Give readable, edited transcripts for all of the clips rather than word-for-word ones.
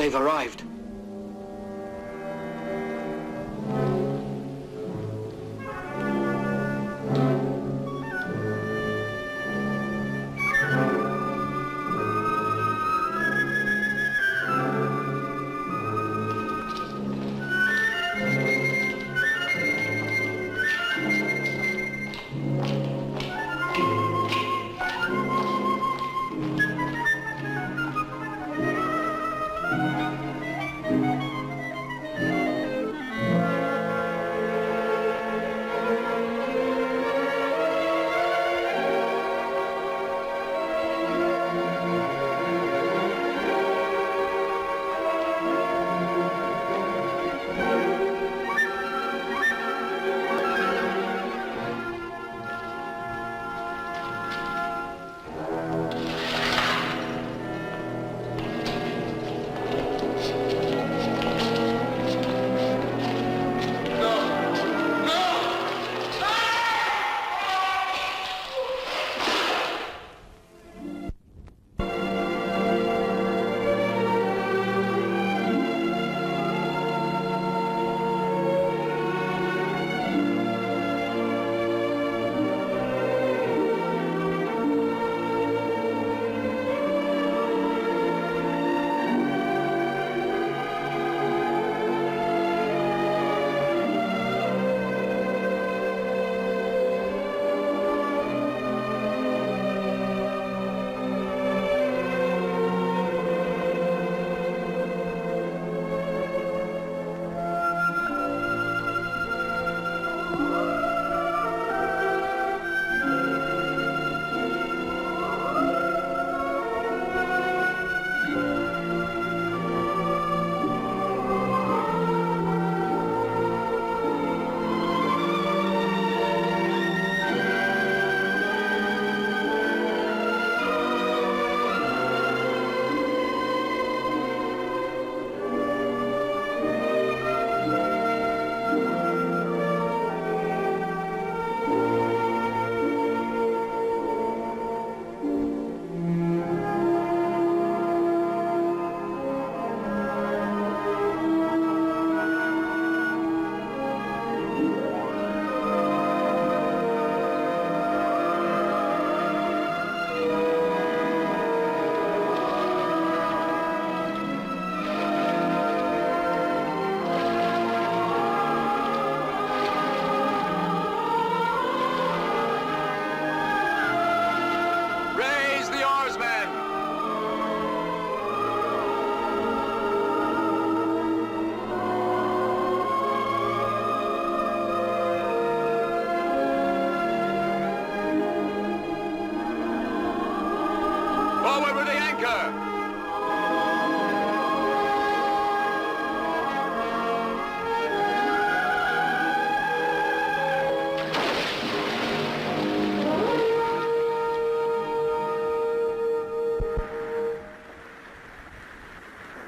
They've arrived.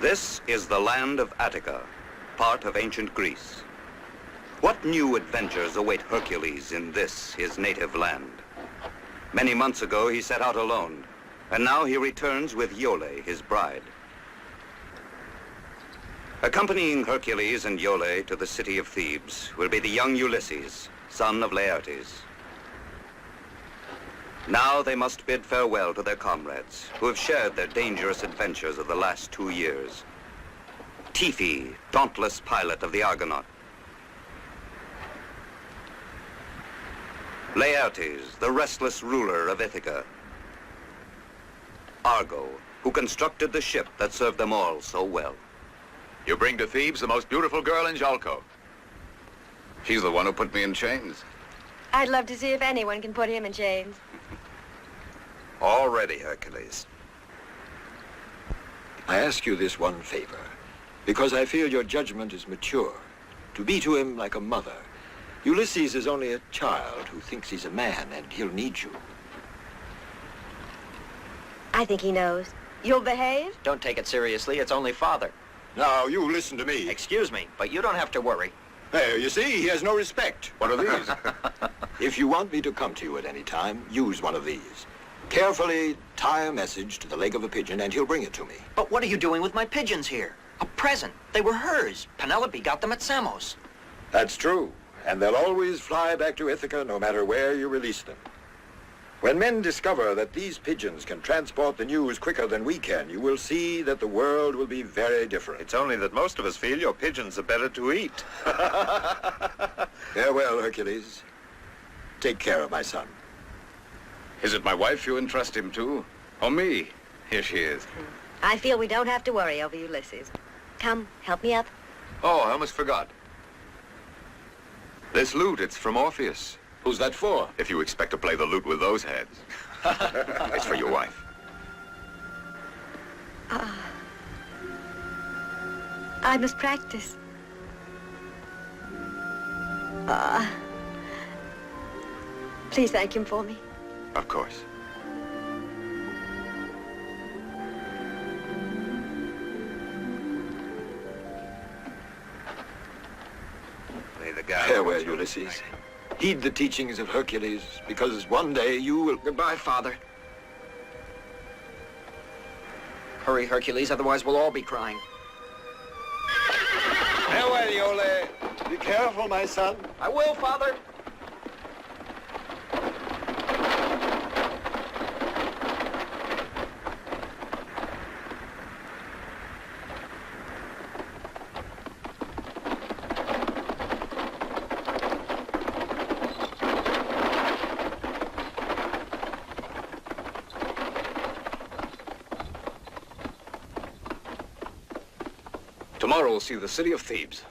This is the land of Attica, part of ancient Greece. What new adventures await Hercules in this, his native land? Many months ago, he set out alone, and now he returns with Iole, his bride. Accompanying Hercules and Iole to the city of Thebes will be the young Ulysses, son of Laertes. Now they must bid farewell to their comrades, who have shared their dangerous adventures of the last 2 years. Tiphys, dauntless pilot of the Argonaut. Laertes, the restless ruler of Ithaca. Argo, who constructed the ship that served them all so well. You bring to Thebes the most beautiful girl in Jalco. She's the one who put me in chains. I'd love to see if anyone can put him in chains. All ready, Hercules. I ask you this one favor, because I feel your judgment is mature. To be to him like a mother. Ulysses is only a child who thinks he's a man, and he'll need you. I think he knows. You'll behave? Don't take it seriously. It's only father. Now, you listen to me. Excuse me, but you don't have to worry. There, you see, he has no respect. What are these? If you want me to come to you at any time, use one of these. Carefully tie a message to the leg of a pigeon, and he'll bring it to me. But what are you doing with my pigeons here? A present. They were hers. Penelope got them at Samos. That's true. And they'll always fly back to Ithaca no matter where you release them. When men discover that these pigeons can transport the news quicker than we can, you will see that the world will be very different. It's only that most of us feel your pigeons are better to eat. Farewell, Hercules. Take care of my son. Is it my wife you entrust him to? Or me? Here she is. I feel we don't have to worry over Ulysses. Come, help me up. Oh, I almost forgot. This lute, it's from Orpheus. Who's that for? If you expect to play the lute with those heads. It's for your wife. I must practice. Please thank him for me. Of course. Play the guy. Farewell, Ulysses. Heed the teachings of Hercules, because one day you will... Goodbye, Father. Hurry, Hercules, otherwise we'll all be crying. Farewell, Iole. Be careful, my son. I will, Father. Tomorrow we'll see the city of Thebes.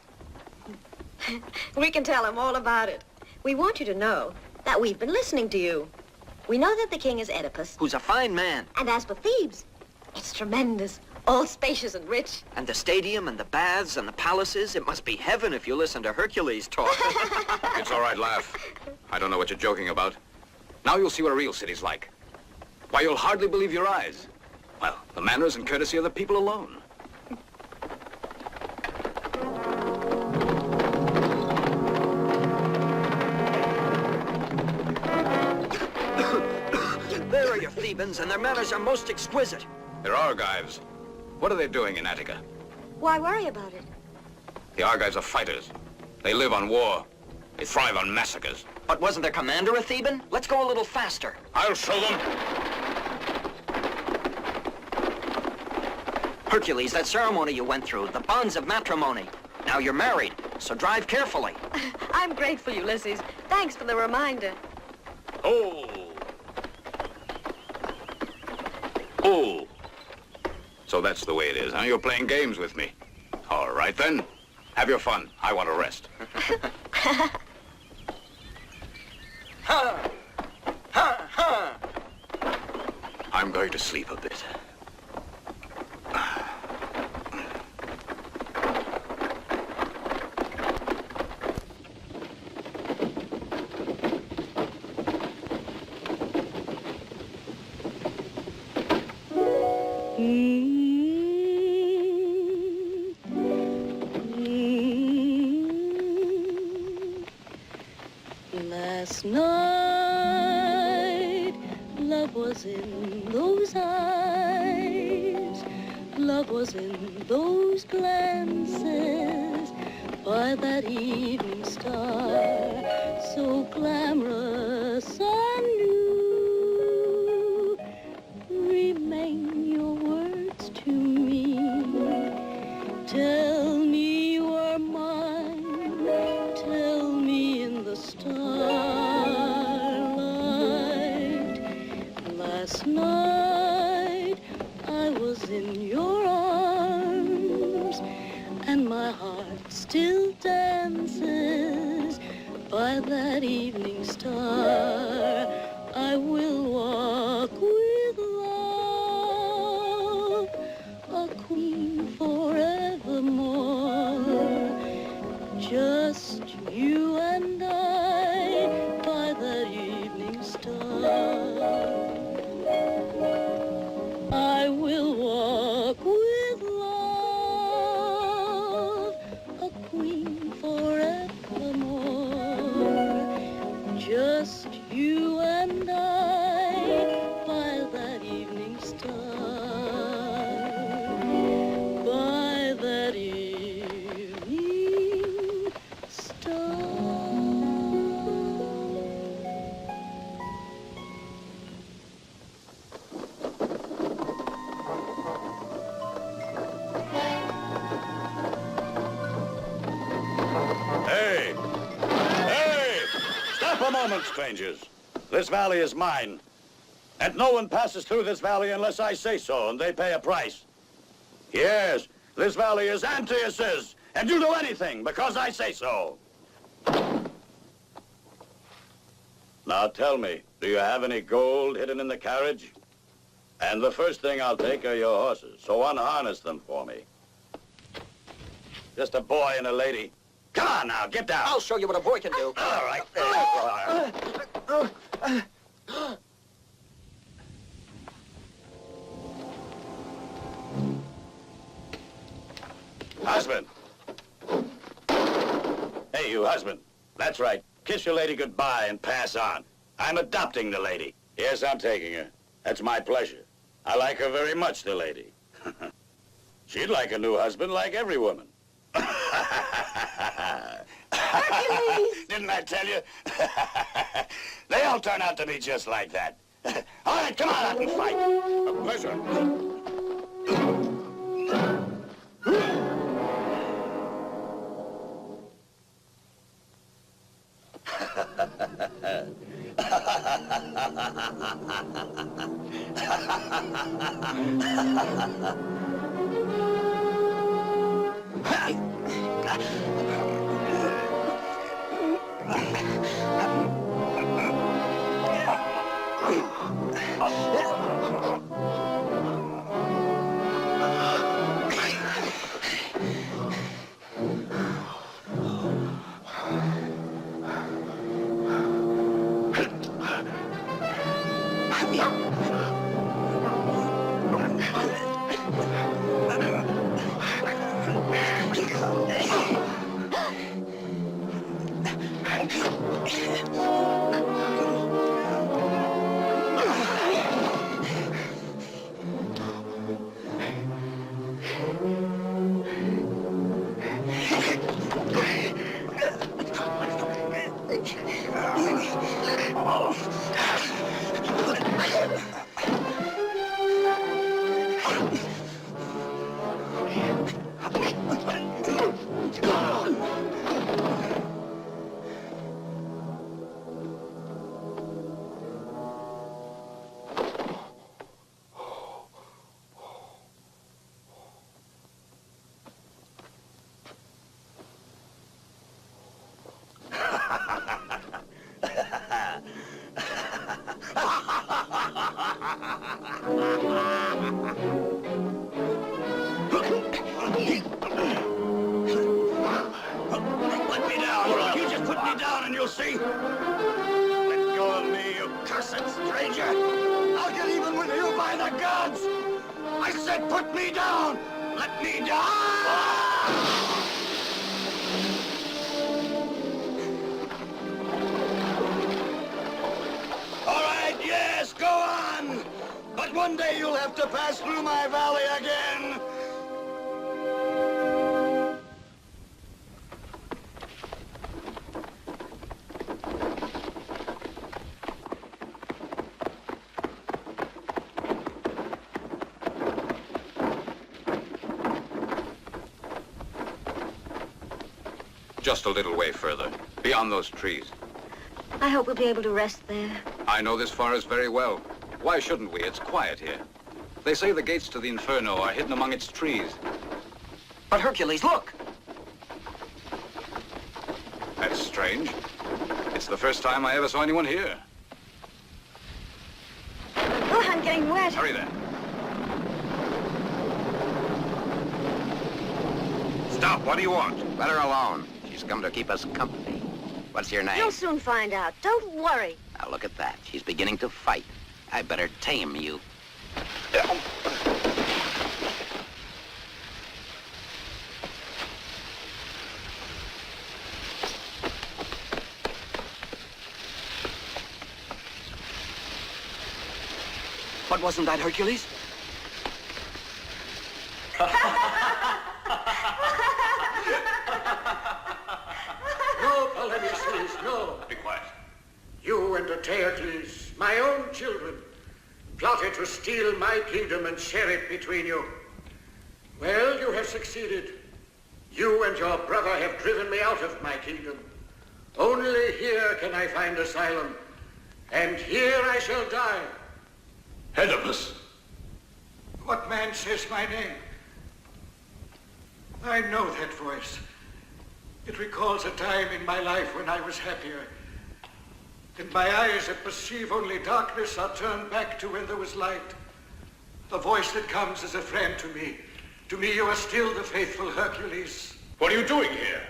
We can tell him all about it. We want you to know that we've been listening to you. We know that the king is Oedipus. Who's a fine man. And as for Thebes, it's tremendous, all spacious and rich. And the stadium and the baths and the palaces, it must be heaven if you listen to Hercules talk. It's all right, laugh. I don't know what you're joking about. Now you'll see what a real city's like. Why, you'll hardly believe your eyes. Well, the manners and courtesy of the people alone. There are your Thebans, and their manners are most exquisite. They're Argives. What are they doing in Attica? Why worry about it? The Argives are fighters. They live on war. They thrive on massacres. But wasn't their commander a Theban? Let's go a little faster. I'll show them. Hercules, that ceremony you went through, the bonds of matrimony. Now you're married, so drive carefully. I'm grateful, Ulysses. Thanks for the reminder. Oh! Oh! So that's the way it is, huh? You're playing games with me. All right, then. Have your fun. I want to rest. Ha! Ha! Ha! I'm going to sleep a bit. Last night, love was in those eyes, love was in those glances, by that evening star, so glamorous and new. Remain your words to me, tell me you are mine, tell me in the starlight. Last night I was in your arms, and my heart still dances by that evening star. I will walk with love, a queen forevermore. Just you and I by that evening star. I will walk with love, a queen forevermore. Just you and I by that evening star. By that a moment, strangers. This valley is mine. And no one passes through this valley unless I say so, and they pay a price. Yes, this valley is Antioch's, and you'll do anything because I say so. Now tell me, do you have any gold hidden in the carriage? And the first thing I'll take are your horses, so unharness them for me. Just a boy and a lady. Come on now, get down. I'll show you what a boy can do. All right, there you are. Husband. Hey, you husband. That's right. Kiss your lady goodbye and pass on. I'm adopting the lady. Yes, I'm taking her. That's my pleasure. I like her very much, the lady. She'd like a new husband like every woman. Hercules! Didn't I tell you? They all turn out to be just like that. All right, come on out and fight. A pleasure. Let me down. You just put me down and you'll see. Let go of me, you cursed stranger. I'll get even with you by the gods. I said put me down. Let me down. All right, yes, go on. But one day you'll have to pass through my valley again. Just a little way further, beyond those trees. I hope we'll be able to rest there. I know this forest very well. Why shouldn't we? It's quiet here. They say the gates to the Inferno are hidden among its trees. But Hercules, look! That's strange. It's the first time I ever saw anyone here. Oh, I'm getting wet. Hurry then. Stop, what do you want? Let her alone. She's come to keep us company. What's your name? You'll soon find out. Don't worry. Now look at that. She's beginning to fight. I better tame you. But wasn't that Hercules? No, Polynesians, no. Be quiet. You and Hercules, my own children, plotted to steal my kingdom and share it between you. Well, you have succeeded. You and your brother have driven me out of my kingdom. Only here can I find asylum, and here I shall die. Oedipus. What man says my name? I know that voice. It recalls a time in my life when I was happier. And my eyes that perceive only darkness are turned back to when there was light. A voice that comes as a friend to me. To me you are still the faithful Hercules. What are you doing here?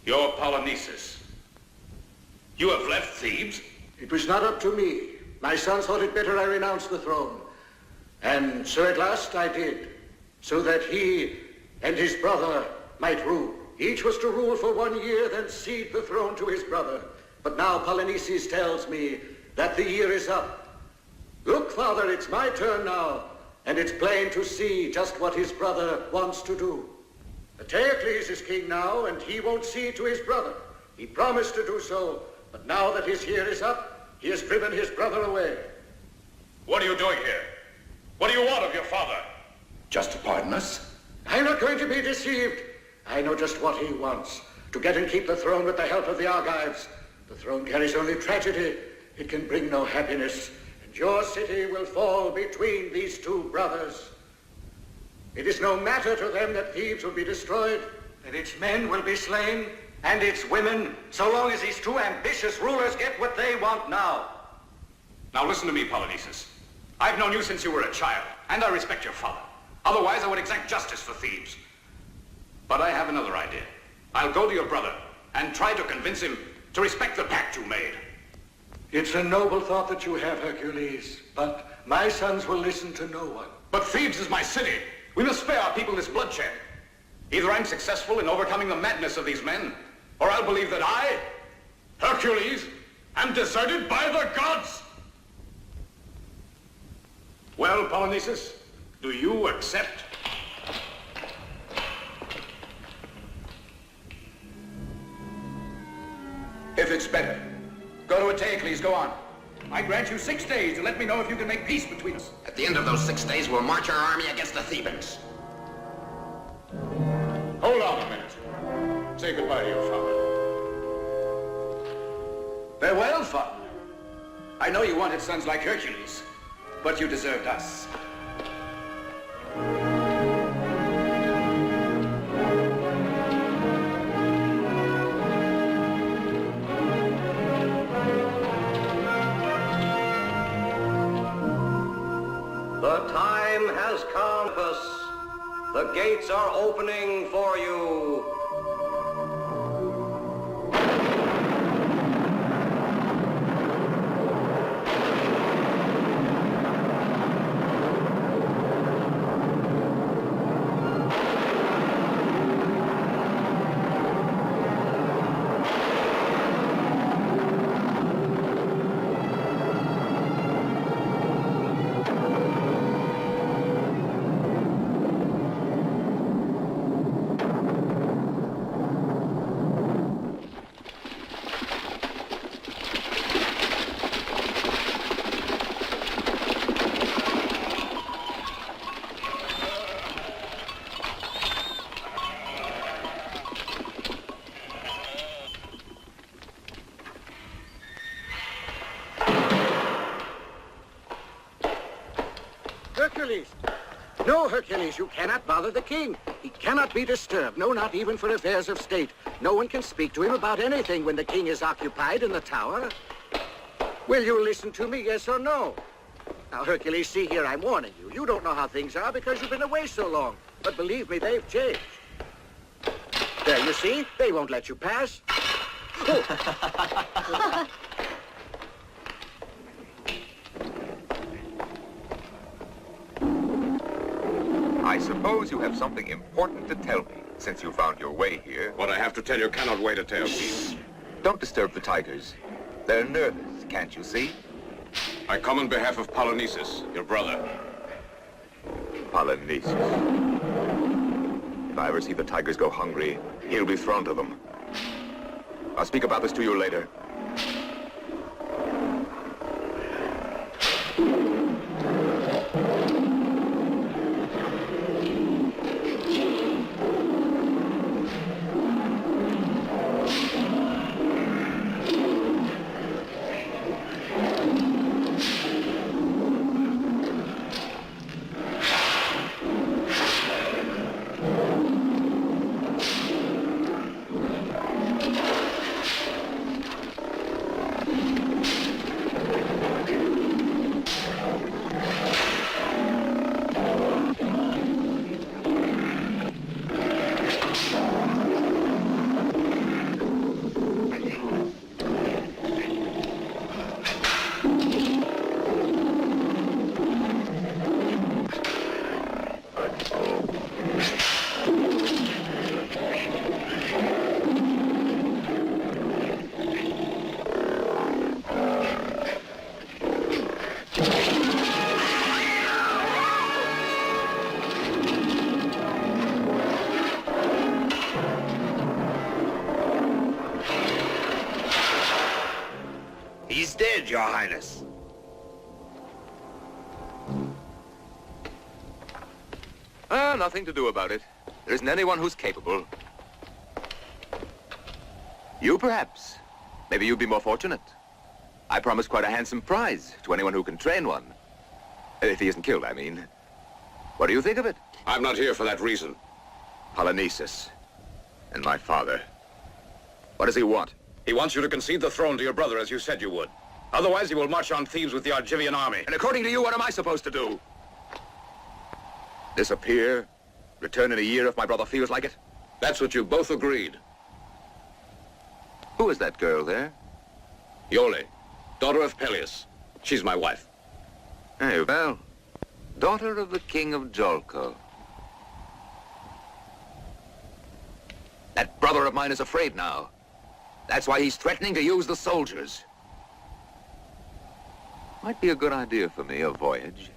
You're Polynices. You have left Thebes? It was not up to me. My sons thought it better I renounce the throne. And so at last I did, so that he and his brother might rule. Each was to rule for 1 year, then cede the throne to his brother. But now Polynices tells me that the year is up. Look, Father, it's my turn now, and it's plain to see just what his brother wants to do. Hercules is king now, and he won't cede to his brother. He promised to do so, but now that his year is up, he has driven his brother away. What are you doing here? What do you want of your father? Just to pardon us? I'm not going to be deceived. I know just what he wants. To get and keep the throne with the help of the Argives. The throne carries only tragedy. It can bring no happiness. And your city will fall between these two brothers. It is no matter to them that Thebes will be destroyed, that its men will be slain, and its women, so long as these two ambitious rulers get what they want now. Now listen to me, Polynices. I've known you since you were a child, and I respect your father. Otherwise, I would exact justice for Thebes. But I have another idea. I'll go to your brother and try to convince him to respect the pact you made. It's a noble thought that you have, Hercules, but my sons will listen to no one. But Thebes is my city. We must spare our people this bloodshed. Either I'm successful in overcoming the madness of these men, or I'll believe that I, Hercules, am deserted by the gods. Well, Polynices, do you accept? If it's better, go to Hercules, go on. I grant you 6 days to let me know if you can make peace between us. At the end of those 6 days, we'll march our army against the Thebans. Hold on a minute. Say goodbye to your father. Farewell, father. I know you wanted sons like Hercules, but you deserved us. The time has come, Oedipus. The gates are opening for you. Hercules! No, Hercules, you cannot bother the king. He cannot be disturbed, no, not even for affairs of state. No one can speak to him about anything when the king is occupied in the tower. Will you listen to me, yes or no? Now, Hercules, see here, I'm warning you. You don't know how things are because you've been away so long. But believe me, they've changed. There, you see? They won't let you pass. Oh. I suppose you have something important to tell me, since you found your way here. What I have to tell you cannot wait a tale, Reeves. Don't disturb the tigers. They're nervous, can't you see? I come on behalf of Polynices, your brother. Polynices. If I ever see the tigers go hungry, he'll be thrown to them. I'll speak about this to you later. He's dead, Your Highness. Nothing to do about it. There isn't anyone who's capable. You, perhaps. Maybe you'd be more fortunate. I promised quite a handsome prize to anyone who can train one. If he isn't killed, I mean. What do you think of it? I'm not here for that reason. Polynices. And my father. What does he want? He wants you to concede the throne to your brother, as you said you would. Otherwise, he will march on Thebes with the Argivian army. And according to you, what am I supposed to do? Disappear? Return in a year if my brother feels like it? That's what you both agreed. Who is that girl there? Iole, daughter of Peleus. She's my wife. Hey, well, daughter of the king of Jolko. That brother of mine is afraid now. That's why he's threatening to use the soldiers. Might be a good idea for me, a voyage.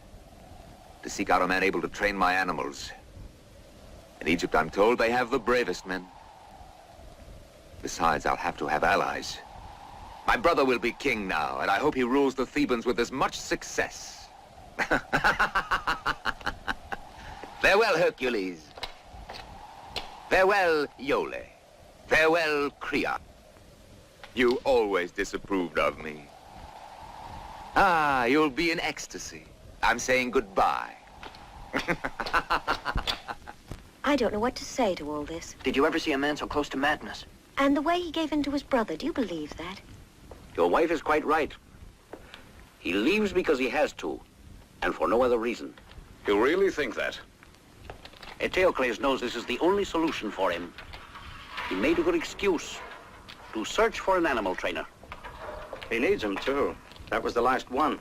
To seek out a man able to train my animals. In Egypt, I'm told, they have the bravest men. Besides, I'll have to have allies. My brother will be king now, and I hope he rules the Thebans with as much success. Farewell, Hercules. Farewell, Iole. Farewell, Creon. You always disapproved of me. Ah, you'll be in ecstasy. I'm saying goodbye. I don't know what to say to all this. Did you ever see a man so close to madness? And the way he gave in to his brother, do you believe that? Your wife is quite right. He leaves because he has to, and for no other reason. You really think that? Eteocles knows this is the only solution for him. He made a good excuse to search for an animal trainer. He needs him, too. That was the last one.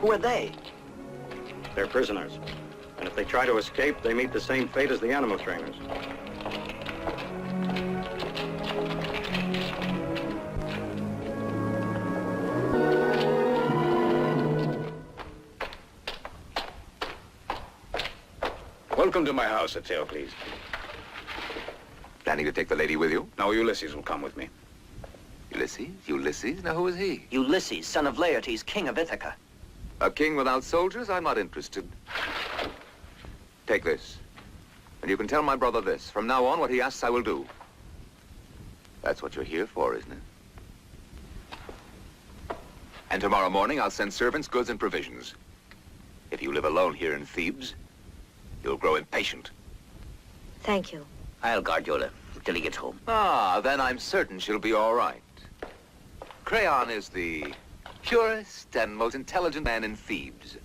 Who are they? They're prisoners. And if they try to escape, they meet the same fate as the animal trainers. Welcome to my house, Eteocles. Planning to take the lady with you? No, Ulysses will come with me. Ulysses? Ulysses? Now, who is he? Ulysses, son of Laertes, king of Ithaca. A king without soldiers? I'm not interested. Take this. And you can tell my brother this. From now on, what he asks, I will do. That's what you're here for, isn't it? And tomorrow morning, I'll send servants, goods, and provisions. If you live alone here in Thebes, you'll grow impatient. Thank you. I'll guard Iole till he gets home. Ah, then I'm certain she'll be all right. Creon is the purest and most intelligent man in Thebes.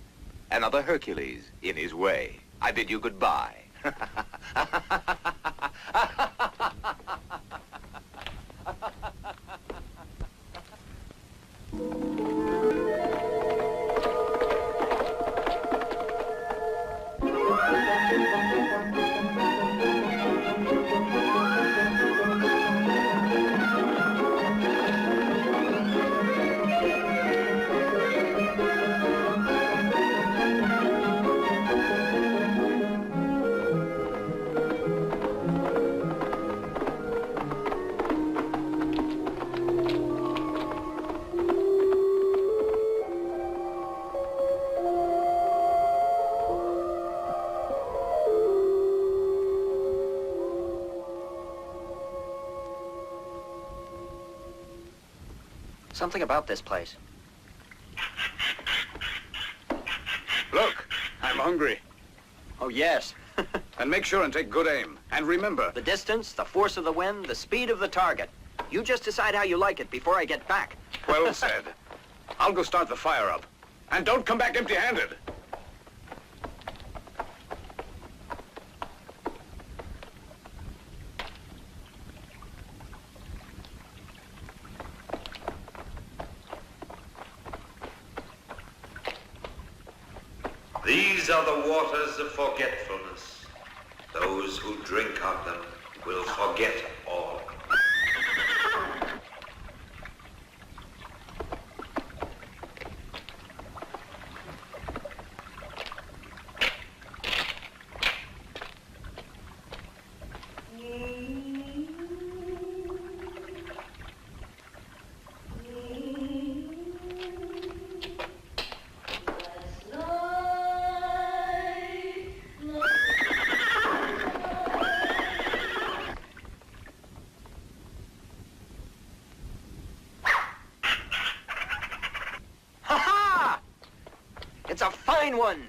Another Hercules in his way. I bid you goodbye. Something about this place. Look, I'm hungry. Oh, yes. And make sure and take good aim. And remember... The distance, the force of the wind, the speed of the target. You just decide how you like it before I get back. Well said. I'll go start the fire up. And don't come back empty-handed. These are the waters of forgetfulness. Those who drink of them will forget all. find one.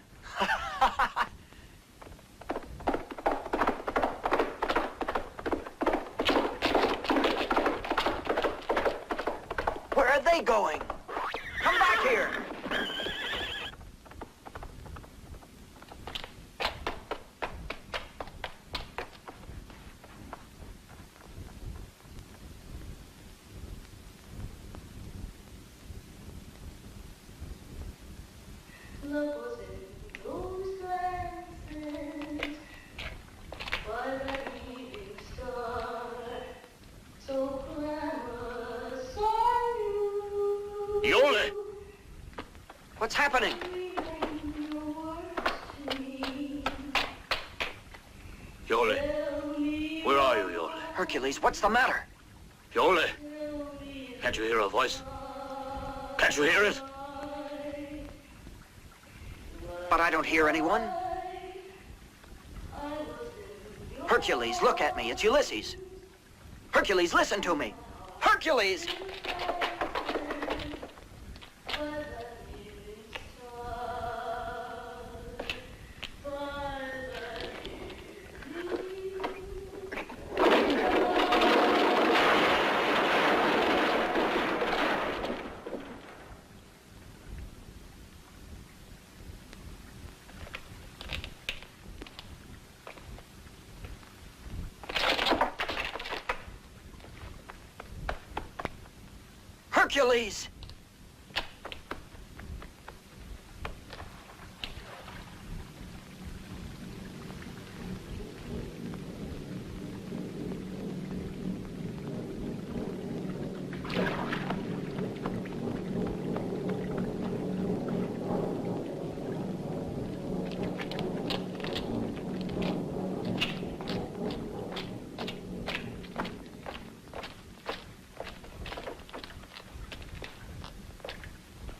Where are they going? Come back here. Yole! What's happening? Yole! Where are you, Yole? Hercules, what's the matter? Yole! Can't you hear a voice? Can't you hear it? But I don't hear anyone. Hercules, look at me. It's Ulysses. Hercules, listen to me. Hercules! Hercules!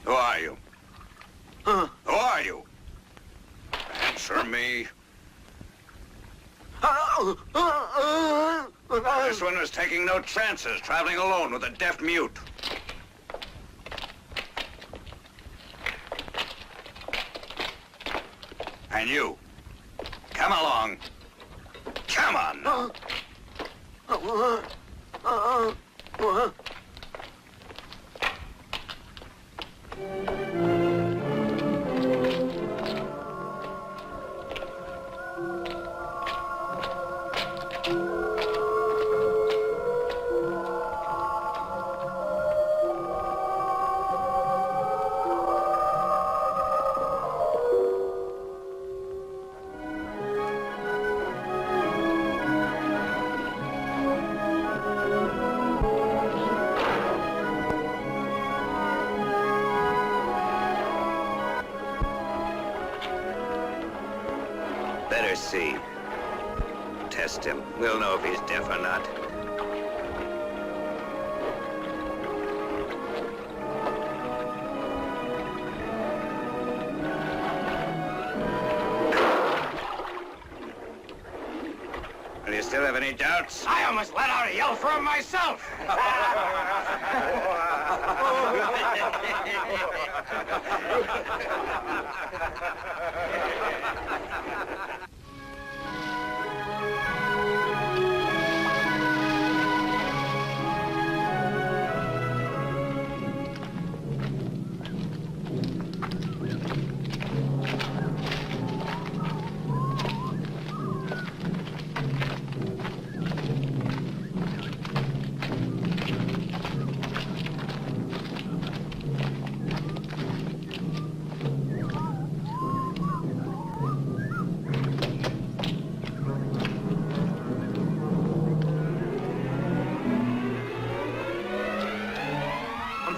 Who are you? Who are you? Answer me. This one was taking no chances, traveling alone with a deaf mute. And you, come along. Come on. Better see. Test him. We'll know if he's deaf or not. Do you still have any doubts? I almost let out a yell for him myself.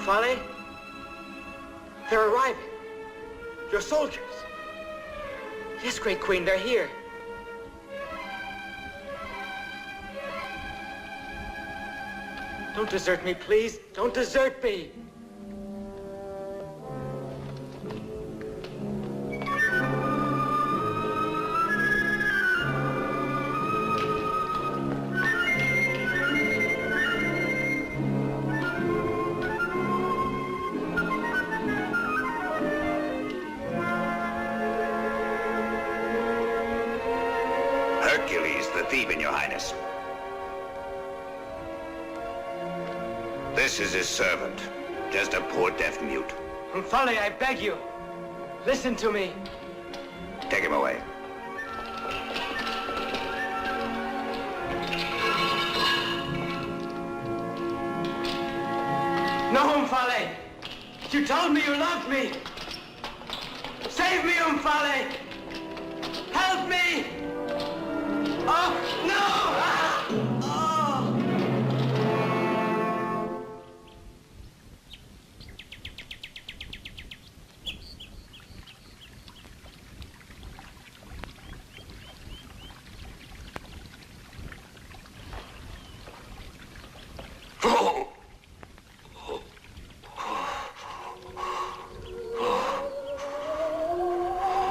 Folly? They're arriving. Your soldiers. Yes, Great Queen, they're here. Don't desert me, please. Don't desert me. This is his servant. Just a poor deaf mute. Folly, I beg you. Listen to me. Take him away. No, Umfale. You told me you loved me. Save me, Umfale. Help me. Oh, no! Ah!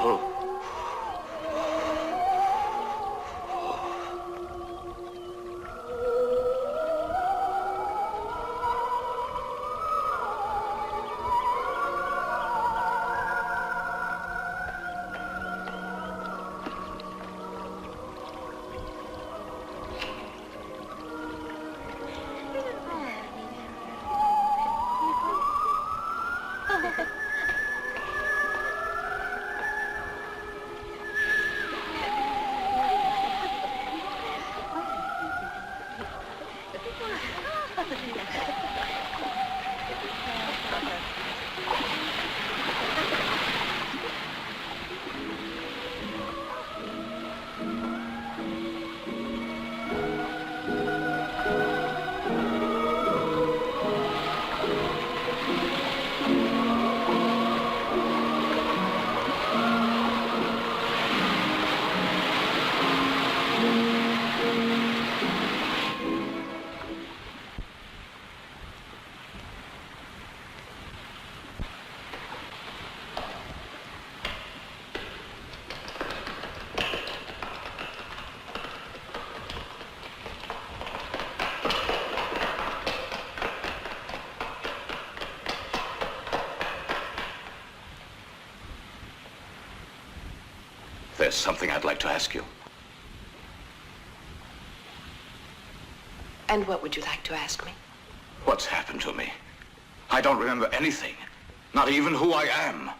Oh! There's something I'd like to ask you. And what would you like to ask me? What's happened to me? I don't remember anything. Not even who I am.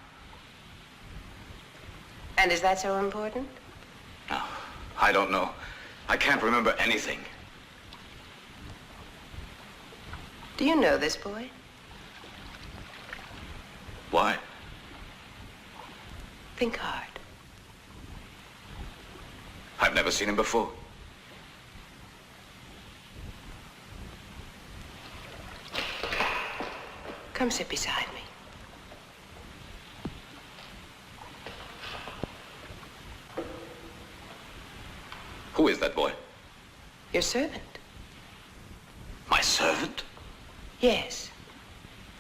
And is that so important? No, I don't know. I can't remember anything. Do you know this boy? Why? Think hard. I've never seen him before. Come sit beside me. Who is that boy? Your servant. My servant? Yes.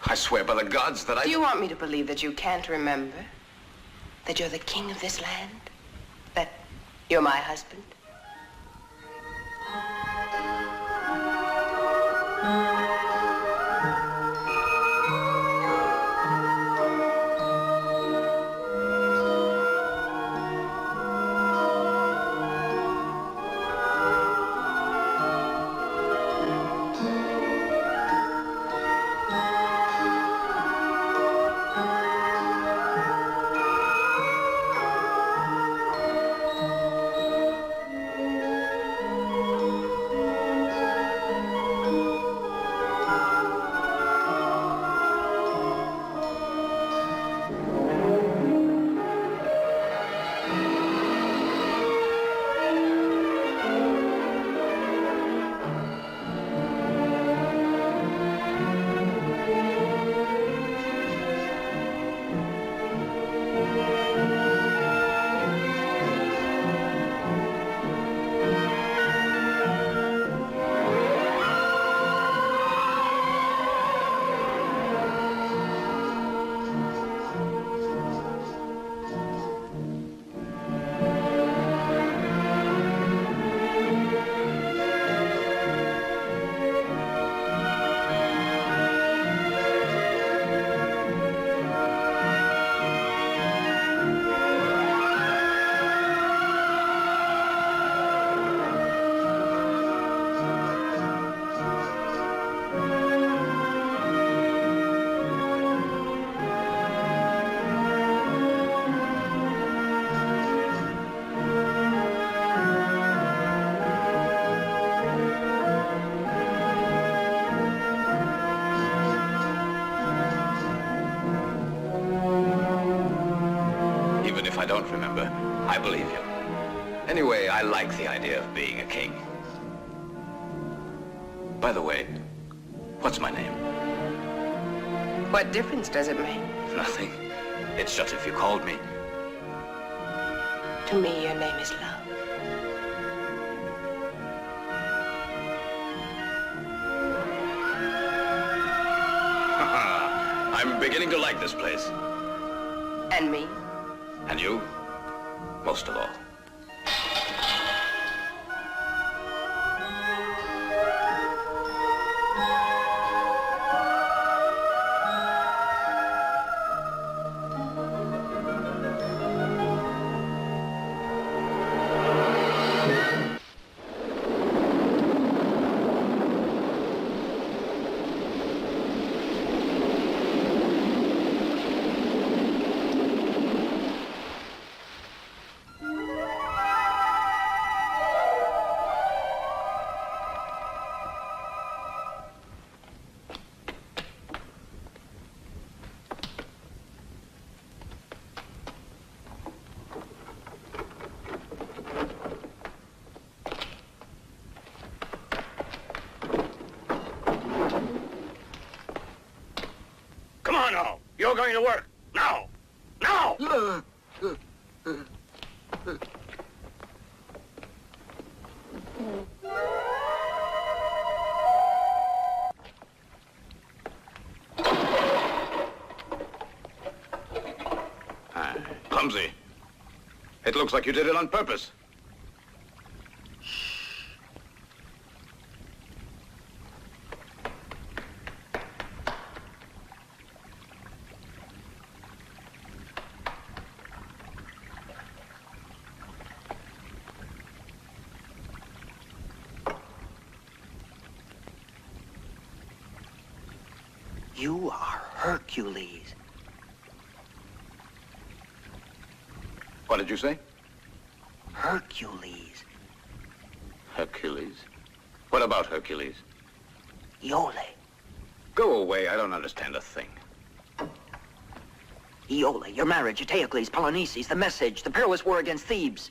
I swear by the gods that I... Do you want me to believe that you can't remember? That you're the king of this land? That you're my husband? I don't remember. I believe you. Anyway, I like the idea of being a king. By the way, what's my name? What difference does it make? Nothing. It's just if you called me. To me, your name is love. I'm beginning to like this place. And me? And you? Most of all. Come on now. You're going to work. Now. Now! Clumsy. It looks like you did it on purpose. You are Hercules. What did you say? Hercules. Hercules? What about Hercules? Iole. Go away, I don't understand a thing. Iole, your marriage, Eteocles, Polynices, the message, the perilous war against Thebes.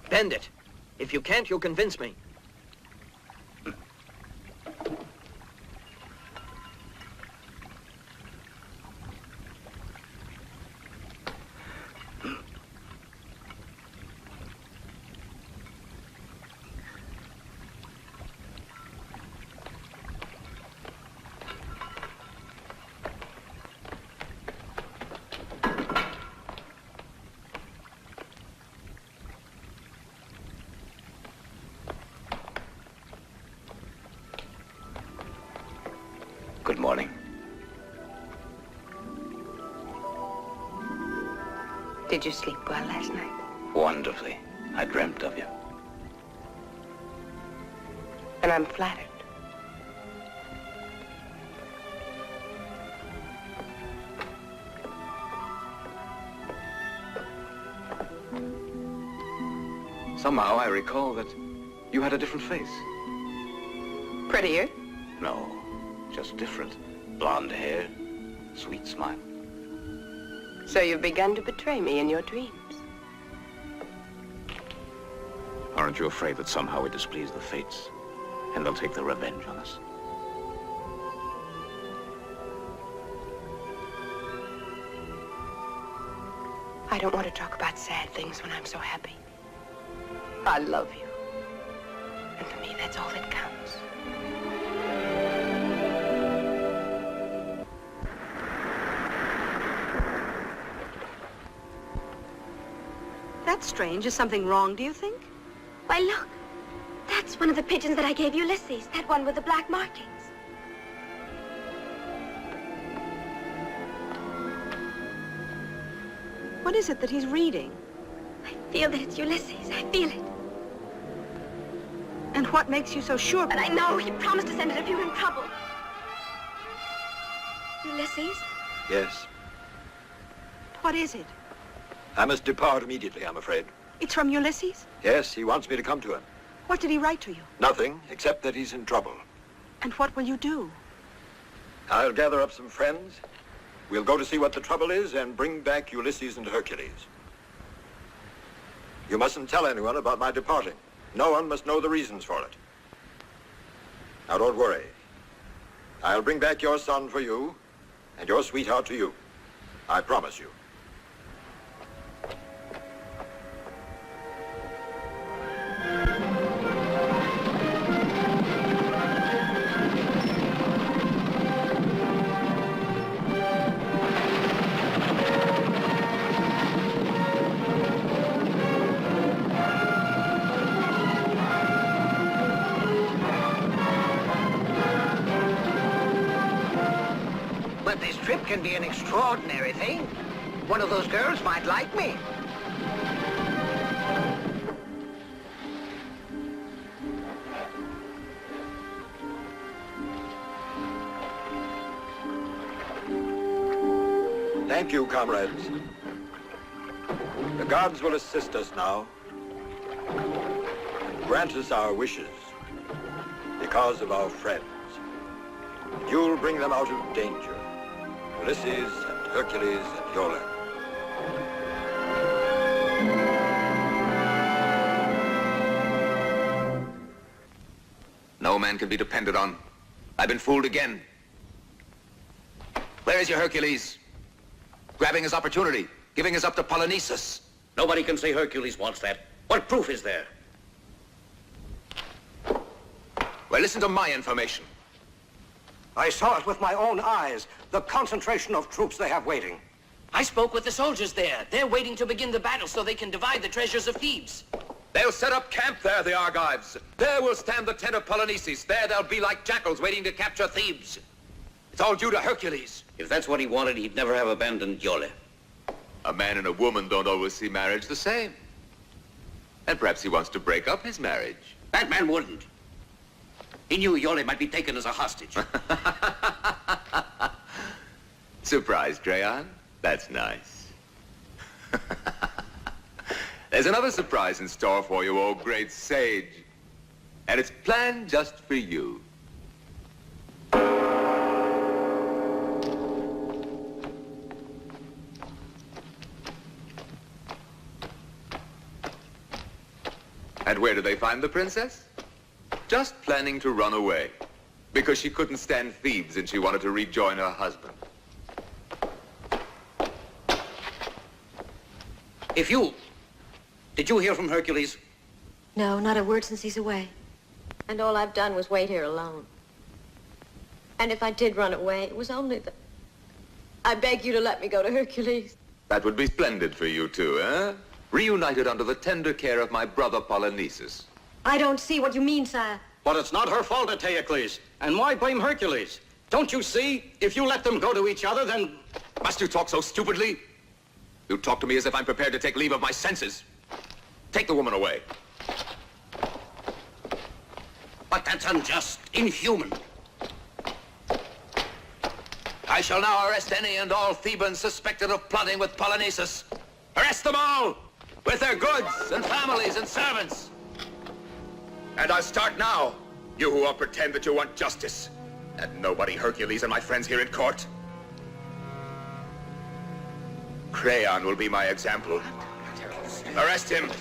Bend it. If you can't, you'll convince me. Good morning. Did you sleep well last night? Wonderfully. I dreamt of you. And I'm flattered. Somehow I recall that you had a different face. Prettier? No, just different. Blonde hair, sweet smile. So you've begun to betray me in your dreams. Aren't you afraid that somehow we displease the fates and they'll take their revenge on us? I don't want to talk about sad things when I'm so happy. I love you. And to me, that's all that counts. That's strange. Is something wrong, do you think? Why, look. That's one of the pigeons that I gave Ulysses. That one with the black markings. What is it that he's reading? I feel that it's Ulysses. I feel it. And what makes you so sure? But I know he promised to send it if you were in trouble. Ulysses? Yes. What is it? I must depart immediately, I'm afraid. It's from Ulysses? Yes, he wants me to come to him. What did he write to you? Nothing, except that he's in trouble. And what will you do? I'll gather up some friends. We'll go to see what the trouble is and bring back Ulysses and Hercules. You mustn't tell anyone about my departing. No one must know the reasons for it. Now, don't worry. I'll bring back your son for you and your sweetheart to you. I promise you. But this trip can be an extraordinary thing. One of those girls might like me. Thank you, comrades. The gods will assist us now. Grant us our wishes because of our friends. You'll bring them out of danger. Ulysses and Hercules and Iole. No man can be depended on. I've been fooled again. Where is your Hercules? Grabbing his opportunity, giving us up to Polynices. Nobody can say Hercules wants that. What proof is there? Well, listen to my information. I saw it with my own eyes, the concentration of troops they have waiting. I spoke with the soldiers there. They're waiting to begin the battle so they can divide the treasures of Thebes. They'll set up camp there, the Argives. There will stand the tent of Polynices. There they'll be like jackals waiting to capture Thebes. It's all due to Hercules. If that's what he wanted, he'd never have abandoned Iole. A man and a woman don't always see marriage the same. And perhaps he wants to break up his marriage. That man wouldn't. He knew Iole might be taken as a hostage. Surprised, Crayon? That's nice. There's another surprise in store for you, oh great sage. And it's planned just for you. And where do they find the princess? Just planning to run away. Because she couldn't stand Thebes and she wanted to rejoin her husband. Did you hear from Hercules? No, not a word since he's away. And all I've done was wait here alone. And if I did run away, it was only that... I beg you to let me go to Hercules. That would be splendid for you two, eh? Reunited under the tender care of my brother Polynices. I don't see what you mean, sire. But it's not her fault, Eteocles. And why blame Hercules? Don't you see? If you let them go to each other, then... Must you talk so stupidly? You talk to me as if I'm prepared to take leave of my senses. Take the woman away. But that's unjust, inhuman. I shall now arrest any and all Thebans suspected of plotting with Polynices. Arrest them all, with their goods and families and servants. And I'll start now, you who all pretend that you want justice. And nobody Hercules and my friends here at court. Crayon will be my example. Arrest him.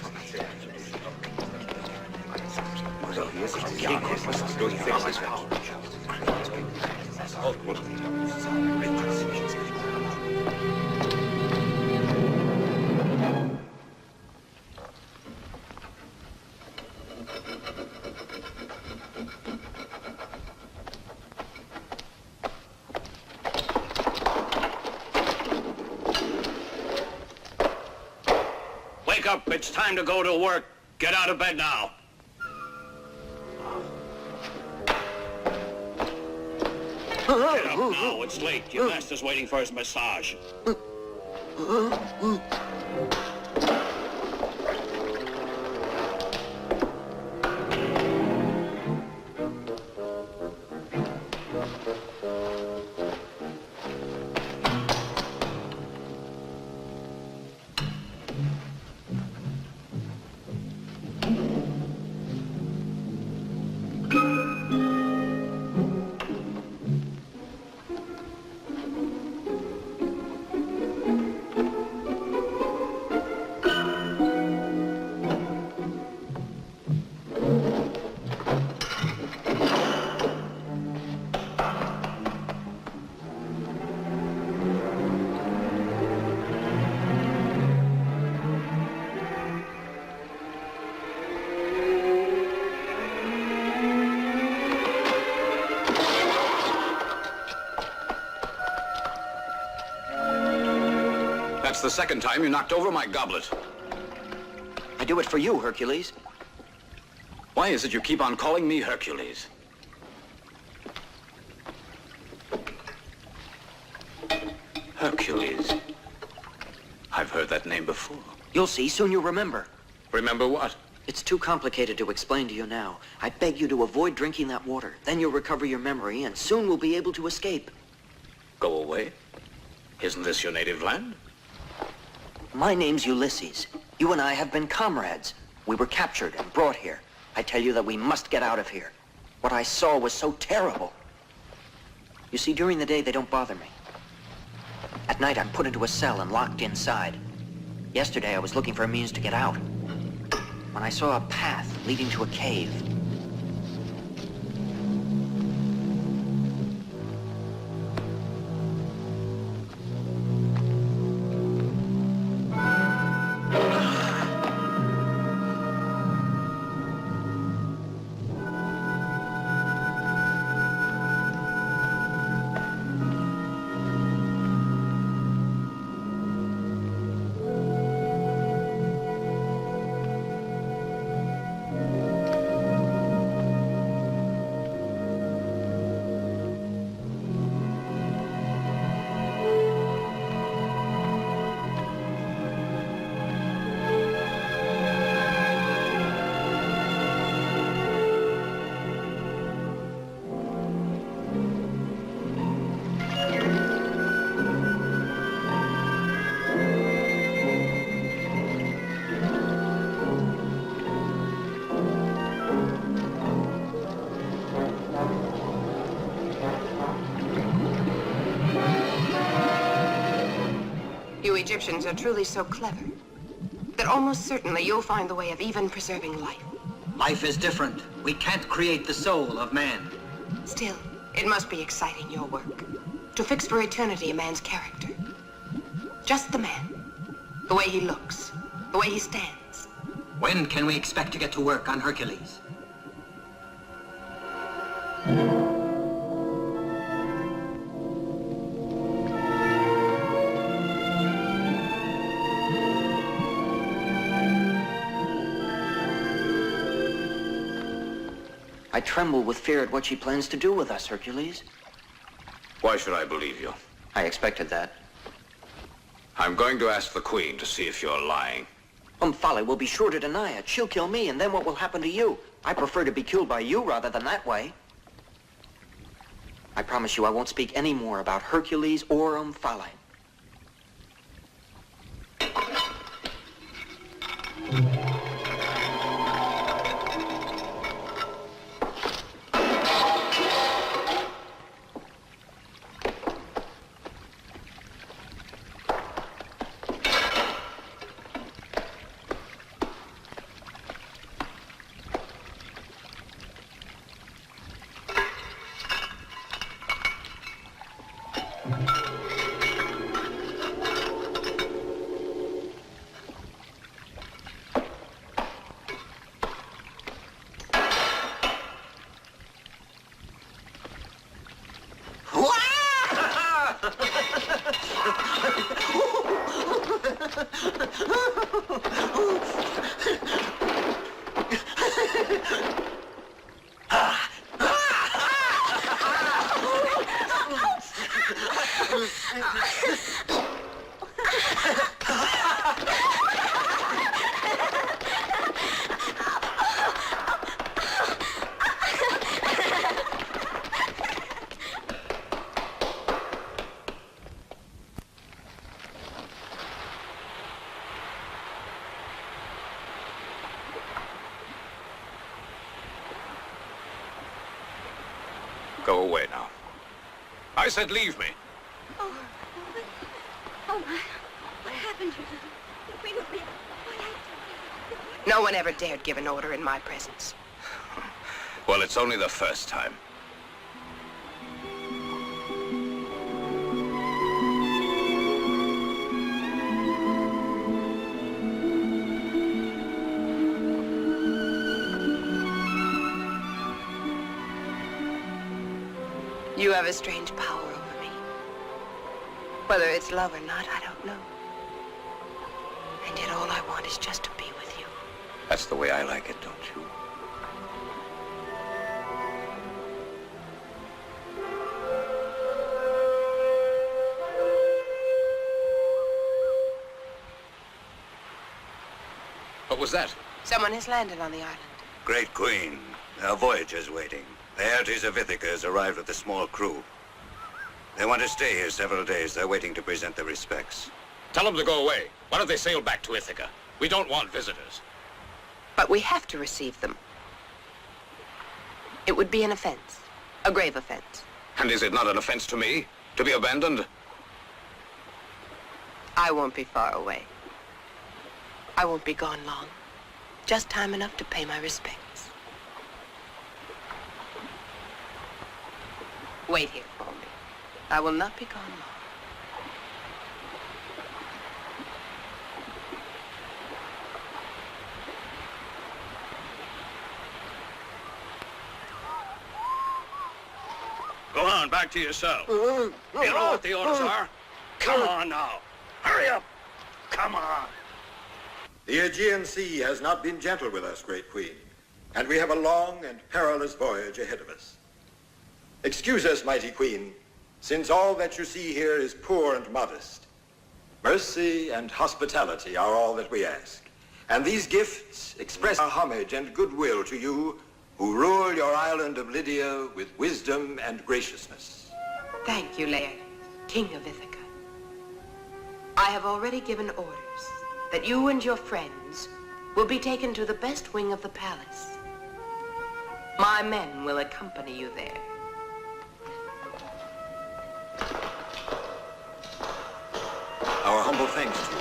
Wake up, it's time to go to work. Get out of bed now. Get up now, it's late. Your master's waiting for his massage. That's the second time you knocked over my goblet. I do it for you, Hercules. Why is it you keep on calling me Hercules? Hercules. I've heard that name before. You'll see, soon you'll remember. Remember what? It's too complicated to explain to you now. I beg you to avoid drinking that water. Then you'll recover your memory, and soon we'll be able to escape. Go away? Isn't this your native land? My name's Ulysses. You and I have been comrades. We were captured and brought here. I tell you that we must get out of here. What I saw was so terrible. You see, during the day, they don't bother me. At night, I'm put into a cell and locked inside. Yesterday, I was looking for a means to get out, when I saw a path leading to a cave. You Egyptians are truly so clever that almost certainly you'll find the way of even preserving life. Life is different. We can't create the soul of man. Still, it must be exciting, your work. To fix for eternity a man's character. Just the man. The way he looks. The way he stands. When can we expect to get to work on Hercules? I tremble with fear at what she plans to do with us, Hercules. Why should I believe you? I expected that. I'm going to ask the Queen to see if you're lying. Folly will be sure to deny it. She'll kill me, and then what will happen to you? I prefer to be killed by you rather than that way. I promise you I won't speak any more about Hercules or Omphale. Go away now. I said leave me. Oh, my. What happened? We don't need... No one ever dared give an order in my presence. Well, it's only the first time. You have a strange power over me. Whether it's love or not, I don't know. yet all I want is just to be with you. That's the way I like it, don't you? What was that? Someone has landed on the island. Great Queen, our voyager's waiting. The Hercules of Ithaca has arrived with a small crew. They want to stay here several days. They're waiting to present their respects. Tell them to go away. Why don't they sail back to Ithaca? We don't want visitors. But we have to receive them. It would be an offense. A grave offense. And is it not an offense to me to be abandoned? I won't be far away. I won't be gone long. Just time enough to pay my respects. Wait here for me. I will not be gone long. Go on, back to your cell. You know what the orders are. Come on now. Hurry up. Come on. The Aegean Sea has not been gentle with us, Great Queen, and we have a long and perilous voyage ahead of us. Excuse us, mighty Queen, since all that you see here is poor and modest. Mercy and hospitality are all that we ask, and these gifts express our homage and goodwill to you who rule your island of Lydia with wisdom and graciousness. Thank you, Laertes, King of Ithaca. I have already given orders that you and your friends will be taken to the best wing of the palace. My men will accompany you there. Our humble thanks to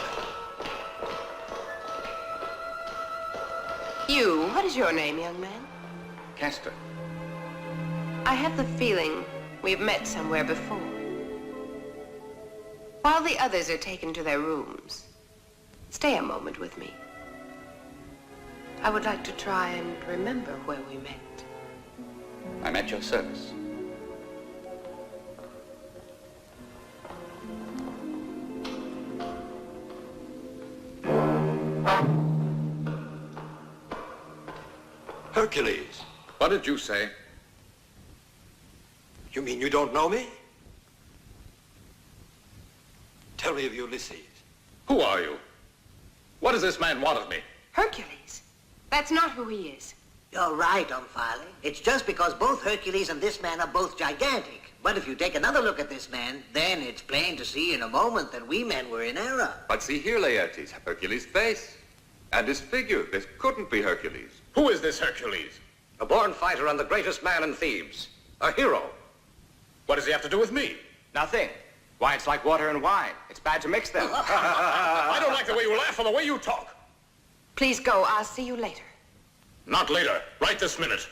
you. You, what is your name, young man? Castor. I have the feeling we've met somewhere before. While the others are taken to their rooms, stay a moment with me. I would like to try and remember where we met. I'm at your service. Hercules. What did you say? You mean you don't know me? Tell me of Ulysses. Who are you? What does this man want of me? Hercules? That's not who he is. You're right, Omphale. It's just because both Hercules and this man are both gigantic. But if you take another look at this man, then it's plain to see in a moment that we men were in error. But see here, Laertes, Hercules' face. And his figure. This couldn't be Hercules. Who is this Hercules? A born fighter and the greatest man in Thebes. A hero. What does he have to do with me? Nothing. Why, it's like water and wine. It's bad to mix them. I don't like the way you laugh or the way you talk. Please go. I'll see you later. Not later. Right this minute.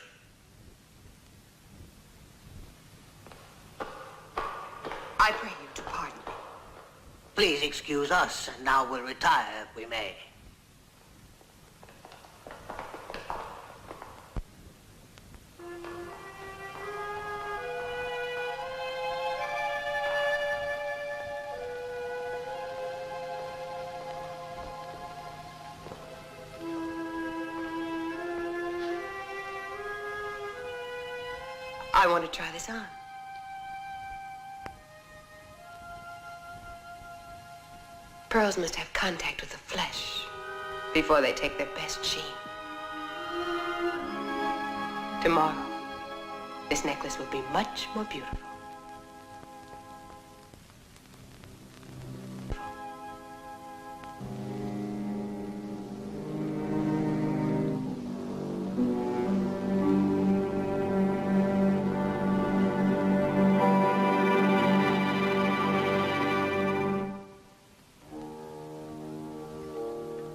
I pray you to pardon me. Please excuse us, and now we'll retire if we may. I want to try this on. Pearls must have contact with the flesh before they take their best sheen. Tomorrow, this necklace will be much more beautiful.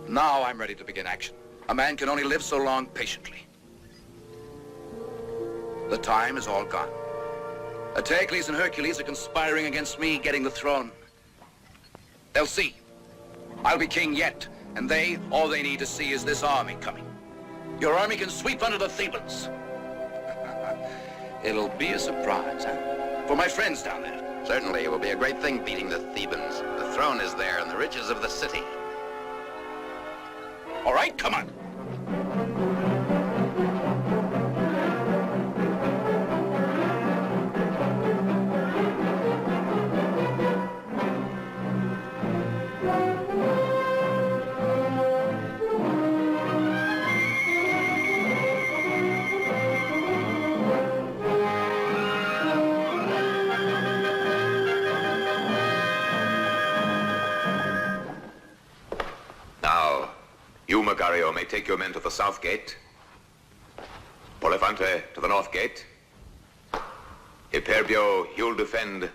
Now I'm ready to begin action. A man can only live so long patiently. The time is all gone. Hercules and Hercules are conspiring against me getting the throne. They'll see. I'll be king yet, and all they need to see is this army coming. Your army can sweep under the Thebans. It'll be a surprise, huh? For my friends down there. Certainly, it will be a great thing beating the Thebans. The throne is there and the riches of the city. All right, come on. Now, you, Magario, may take your men to the south gate. Polifante to the north gate. Hyperbio, you'll defend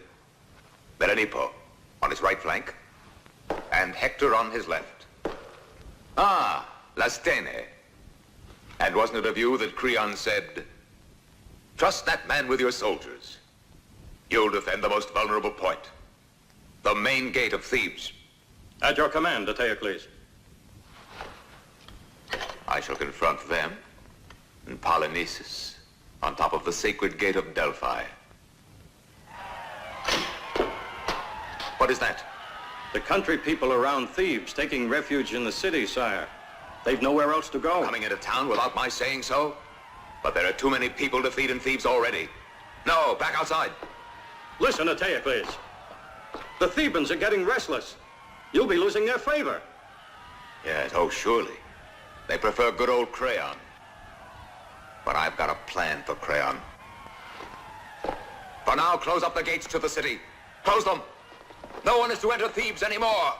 Berenipo on his right flank, and Hector on his left. Ah, Lastene. And wasn't it of you that Creon said, trust that man with your soldiers. You'll defend the most vulnerable point, the main gate of Thebes. At your command, Eteocles. I shall confront them and Polynices on top of the sacred gate of Delphi. What is that? The country people around Thebes taking refuge in the city, sire. They've nowhere else to go. Coming into town without my saying so? But there are too many people to feed in Thebes already. No, back outside. Listen, Eteocles. The Thebans are getting restless. You'll be losing their favor. Yes, oh, surely. They prefer good old Creon. But I've got a plan for Creon. For now, close up the gates to the city. Close them. No one is to enter Thebes anymore.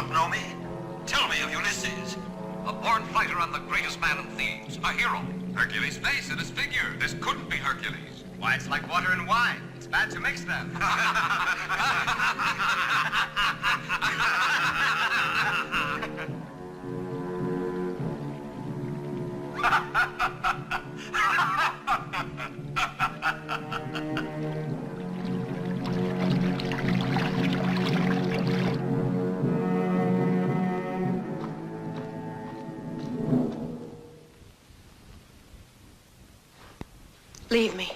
don't know me? Tell me of Ulysses. A born fighter and the greatest man in Thebes. A hero. Hercules' face and his figure. This couldn't be Hercules. Why, it's like water and wine. It's bad to mix them. Leave me.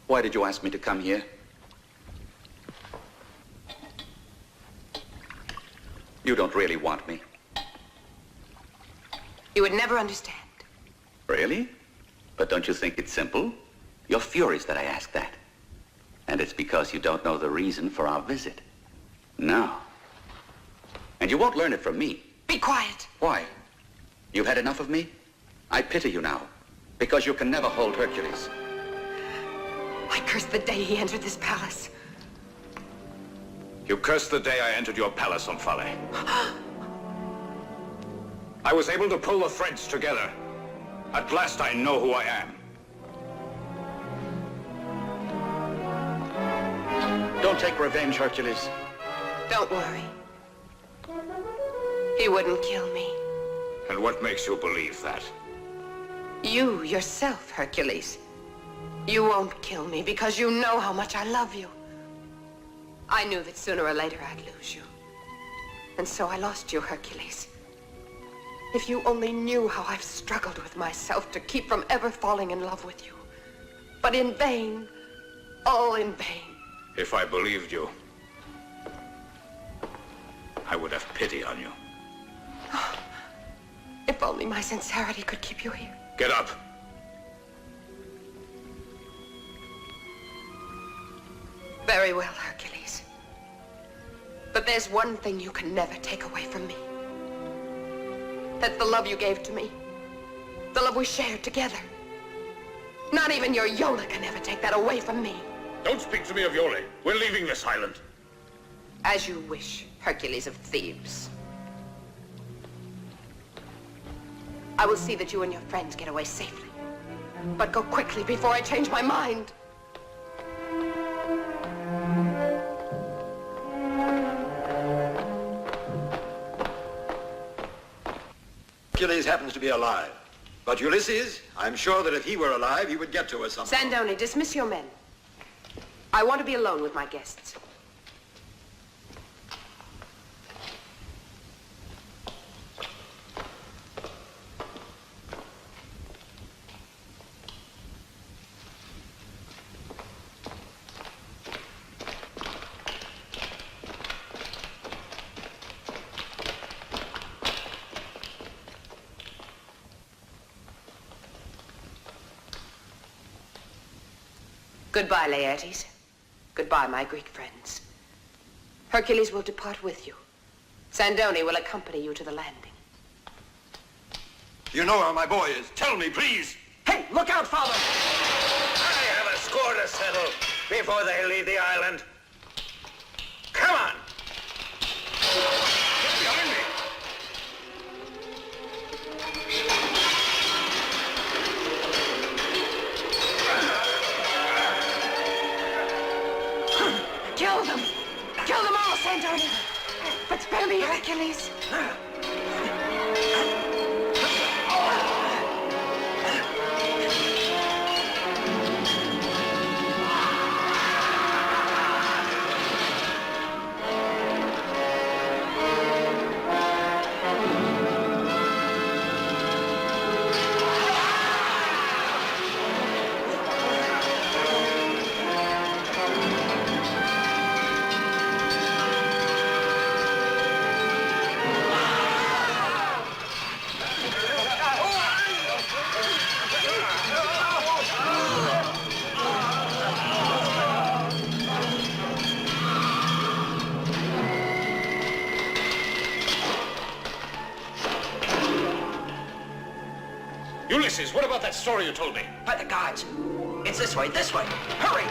Why did you ask me to come here? You don't really want me. You would never understand. Really? But don't you think it's simple? You're furious that I ask that. And it's because you don't know the reason for our visit. No. And you won't learn it from me. Be quiet. Why? You've had enough of me? I pity you now, because you can never hold Hercules. I curse the day he entered this palace. You cursed the day I entered your palace, Omphale. I was able to pull the threads together. At last I know who I am. Don't take revenge, Hercules. Don't worry. He wouldn't kill me. And what makes you believe that? You yourself, Hercules. You won't kill me because you know how much I love you. I knew that sooner or later I'd lose you. And so I lost you, Hercules. If you only knew how I've struggled with myself to keep from ever falling in love with you. But in vain. All in vain. If I believed you, I would have pity on you. If only my sincerity could keep you here. Get up. Very well, Hercules. But there's one thing you can never take away from me. That's the love you gave to me. The love we shared together. Not even your Yola can ever take that away from me. Don't speak to me of Yole. We're leaving this island. As you wish, Hercules of Thebes. I will see that you and your friends get away safely. But go quickly before I change my mind. Hercules happens to be alive. But Ulysses, I'm sure that if he were alive, he would get to us somehow. Sandoni, dismiss your men. I want to be alone with my guests. Goodbye, Laertes. Goodbye, my Greek friends. Hercules will depart with you. Sandoni will accompany you to the landing. You know where my boy is. Tell me, please. Hey, look out, Father! I have a score to settle before they leave the island. Come on! Get behind me! Kill them! Kill them all, Sandoni! But spare me, Hercules! Ulysses, what about that story you told me? By the gods! It's this way, this way! Hurry!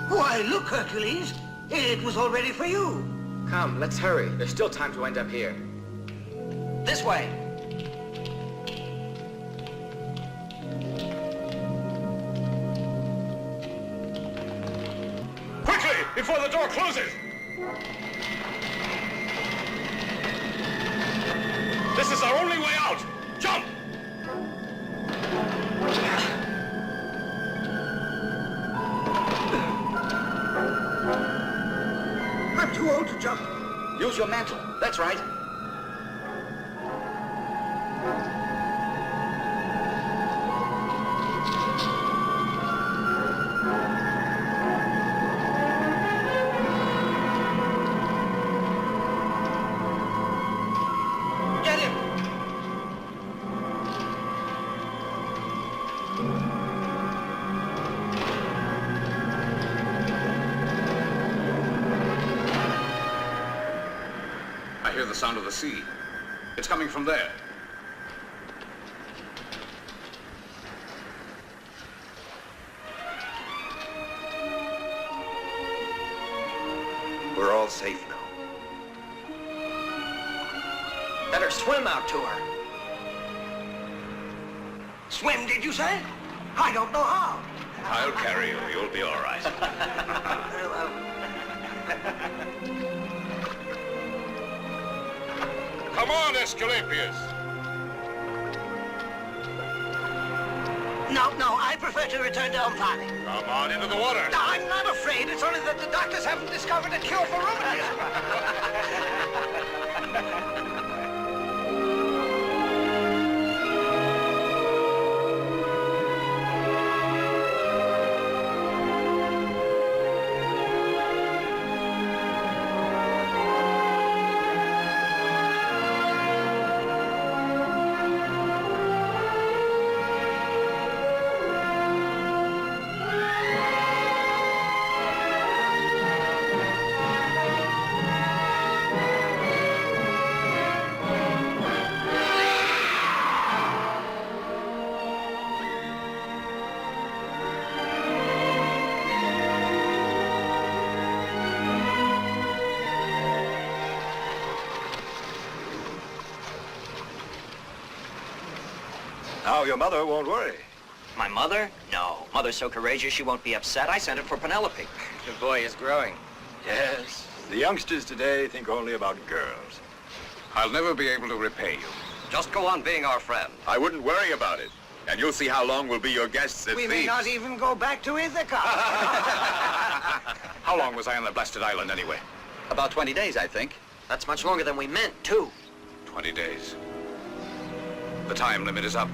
Why, look, Hercules. It was all ready for you. Come, let's hurry. There's still time to end up here. This way! Quickly, before the door closes! This is our only way out! Jump! I'm too old to jump. Use your mantle. That's right. Get him! I hear the sound of the sea. It's coming from there. We're all safe now. Better swim out to her. swim, did you say? I don't know how. I'll carry you. You'll be all right. Come on, Escalapius. No, I prefer to return to Umphali. Come on into the water. No, I'm not afraid. It's only that the doctors haven't discovered a cure for rheumatism. Now your mother won't worry. My mother? No. Mother's so courageous she won't be upset. I sent it for Penelope. The boy is growing. Yes, the youngsters today think only about girls. I'll never be able to repay you. Just go on being our friend. I wouldn't worry about it. And you'll see how long we'll be your guests at We may Thebes. not even go back to Ithaca. How long was I on the blasted island anyway? About 20 days, I think. That's much longer than we meant, too. 20 days. The time limit is up.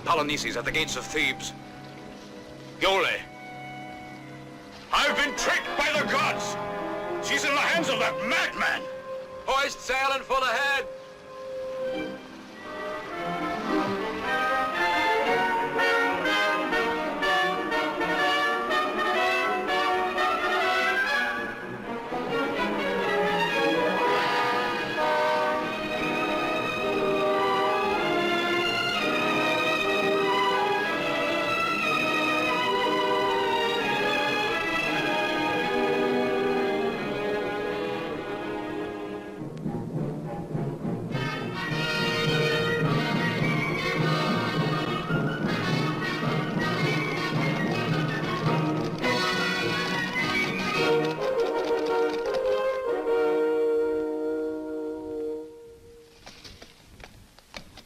Polynices at the gates of Thebes. Iole. I've been tricked by the gods. She's in the hands of that madman. Hoist sail and full ahead.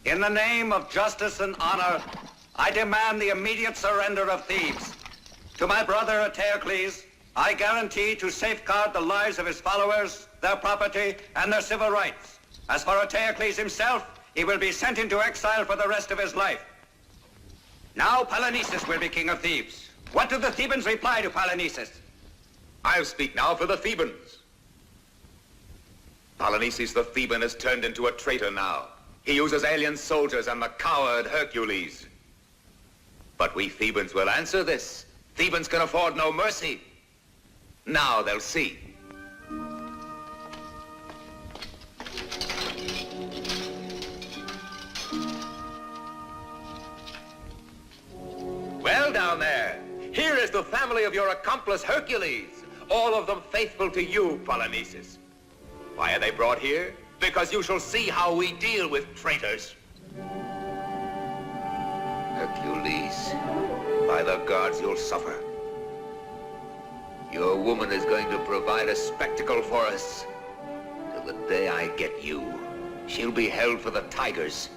In the name of justice and honor, I demand the immediate surrender of Thebes. To my brother Hercules, I guarantee to safeguard the lives of his followers, their property, and their civil rights. As for Hercules himself, he will be sent into exile for the rest of his life. Now Polynices will be king of Thebes. What do the Thebans reply to Polynices? I'll speak now for the Thebans. Polynices the Theban has turned into a traitor now. He uses alien soldiers and the coward Hercules. But we Thebans will answer this. Thebans can afford no mercy. Now they'll see. Well, down there, here is the family of your accomplice Hercules, all of them faithful to you, Polynices. Why are they brought here? Because you shall see how we deal with traitors. Hercules, by the gods you'll suffer. Your woman is going to provide a spectacle for us. Till the day I get you, she'll be held for the tigers.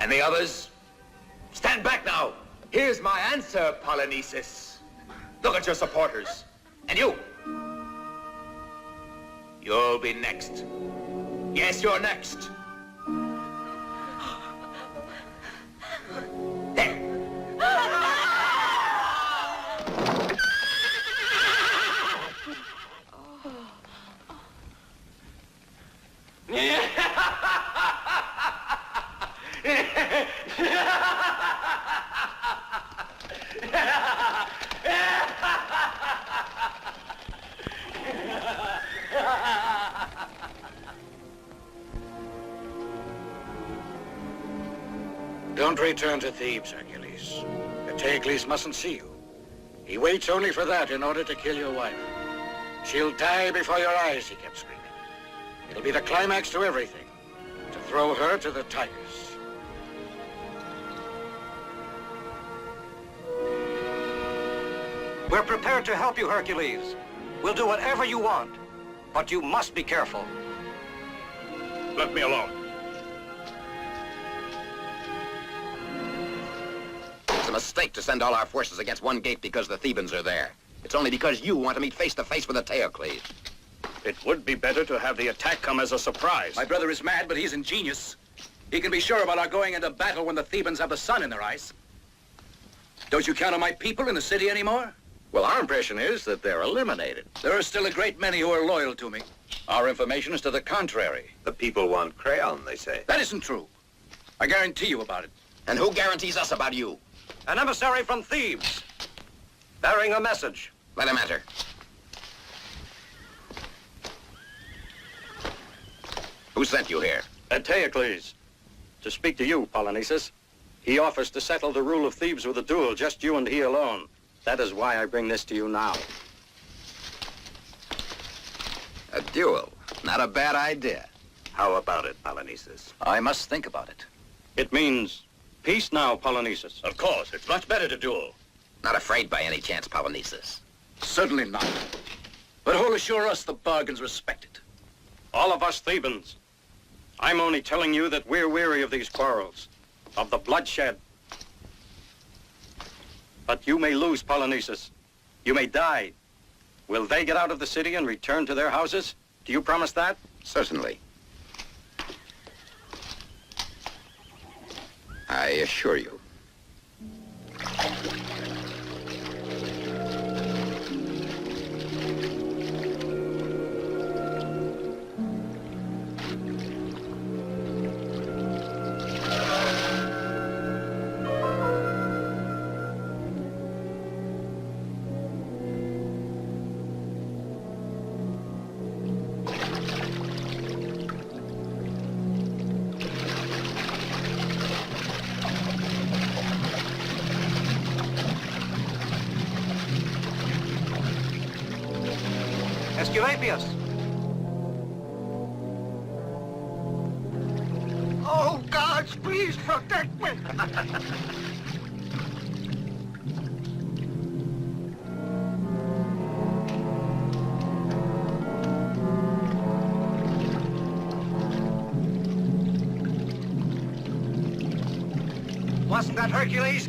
And the others? Stand back now. Here's my answer, Polynices. Look at your supporters. And you. You'll be next. Yes, you're next. There. Don't return to Thebes, Hercules. Hercules mustn't see you. He waits only for that in order to kill your wife. She'll die before your eyes, he kept screaming. It'll be the climax to everything, to throw her to the tigers. We're prepared to help you, Hercules. We'll do whatever you want, but you must be careful. Let me alone. It's a mistake to send all our forces against one gate because the Thebans are there. It's only because you want to meet face to face with the Teocles. It would be better to have the attack come as a surprise. My brother is mad, but he's ingenious. He can be sure about our going into battle when the Thebans have the sun in their eyes. Don't you count on my people in the city anymore? Well, our impression is that they're eliminated. There are still a great many who are loyal to me. Our information is to the contrary. The people want Crayon, they say. That isn't true. I guarantee you about it. And who guarantees us about you? An emissary from Thebes, bearing a message. Let him enter. Who sent you here? Teocles, to speak to you, Polynices. He offers to settle the rule of Thebes with a duel, just you and he alone. That is why I bring this to you now. A duel. Not a bad idea. How about it, Polynices? I must think about it. It means peace now, Polynices. Of course, it's much better to duel. Not afraid by any chance, Polynices. Certainly not. But who'll assure us the bargain's respected? All of us Thebans. I'm only telling you that we're weary of these quarrels, of the bloodshed. But you may lose, Polynices. You may die. Will they get out of the city and return to their houses? Do you promise that? Certainly. I assure you. Esculapius! Oh, gods, please protect me! Wasn't that Hercules?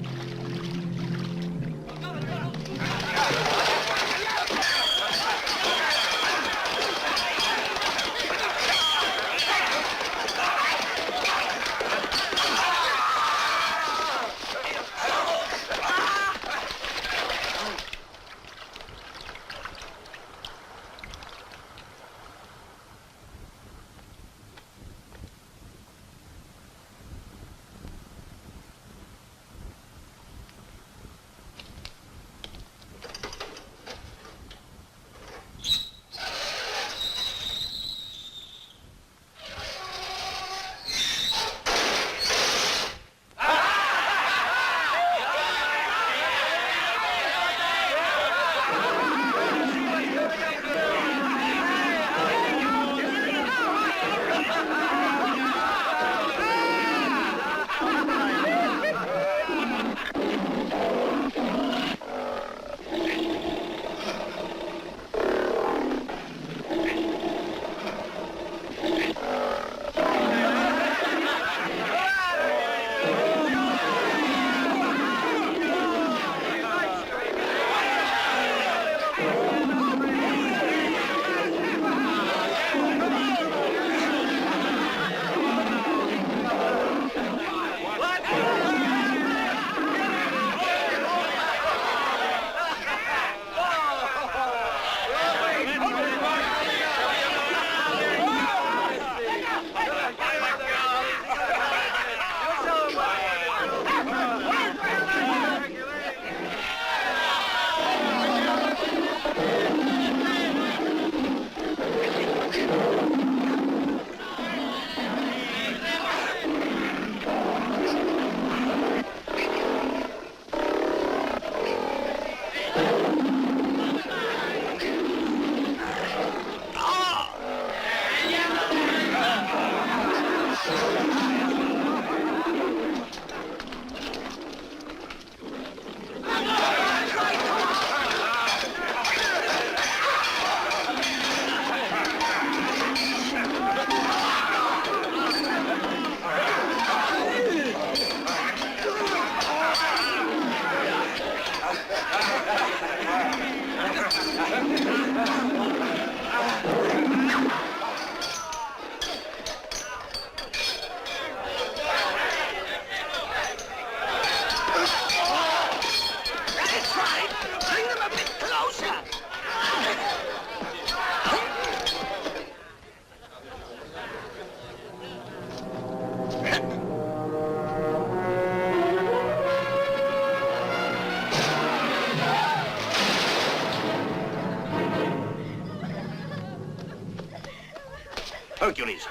Hercules.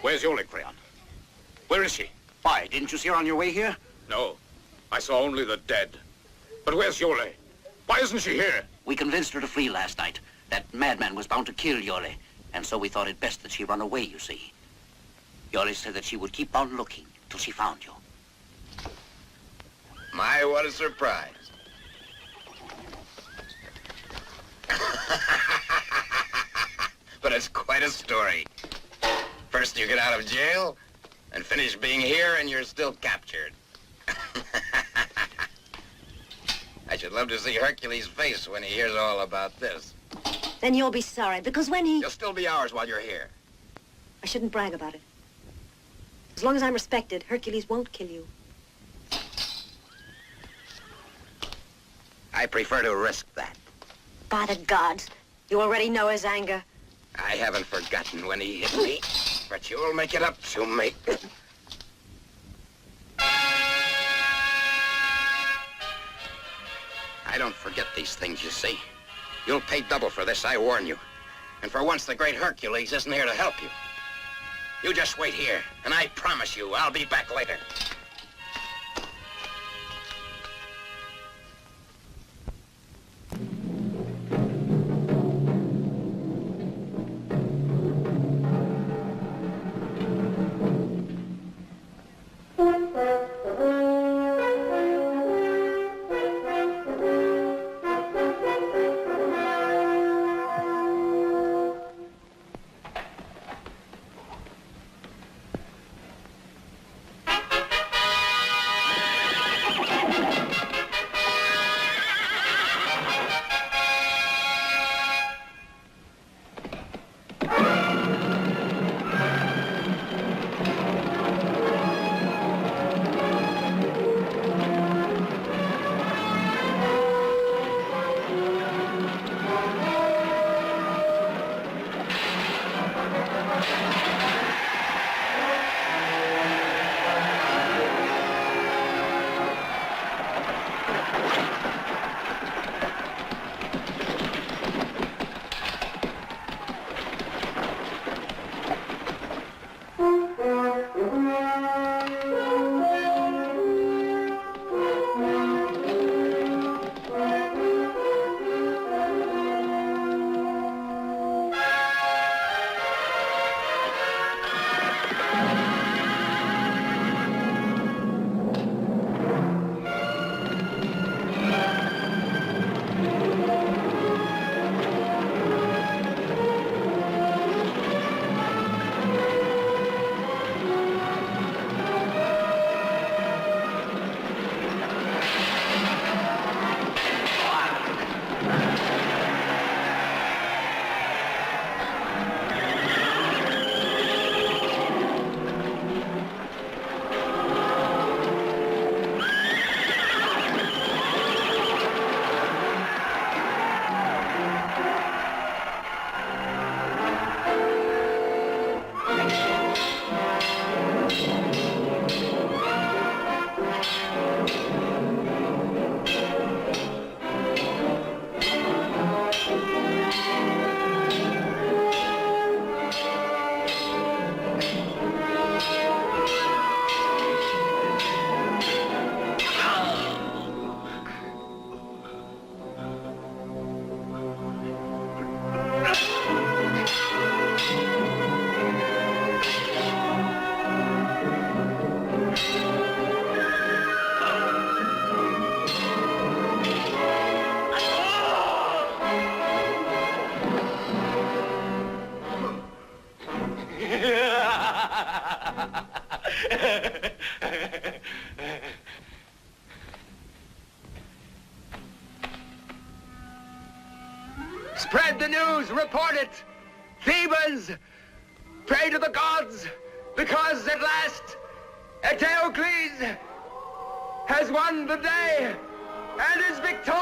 Where's Yole, Crayon? Where is she? Why, didn't you see her on your way here? No. I saw only the dead. But where's Yole? Why isn't she here? We convinced her to flee last night. That madman was bound to kill Yole, and so we thought it best that she run away, you see. Yole said that she would keep on looking till she found you. My, what a surprise. But it's quite a story. First you get out of jail, and finish being here, and you're still captured. I should love to see Hercules' face when he hears all about this. Then you'll be sorry, because when he... You'll still be ours while you're here. I shouldn't brag about it. As long as I'm respected, Hercules won't kill you. I prefer to risk that. By the gods, you already know his anger. I haven't forgotten when he hit me, but you'll make it up to me. I don't forget these things, you see. You'll pay double for this, I warn you. And for once, the great Hercules isn't here to help you. You just wait here, and I promise you, I'll be back later. Spread the news, report it. Thebans, pray to the gods, because at last Hercules has won the day and is victorious.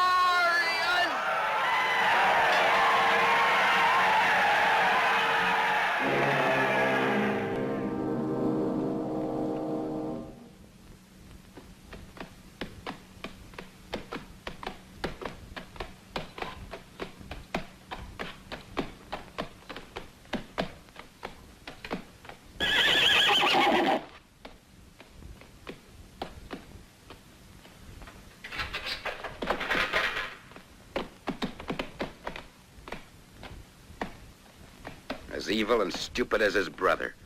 as evil and stupid as his brother.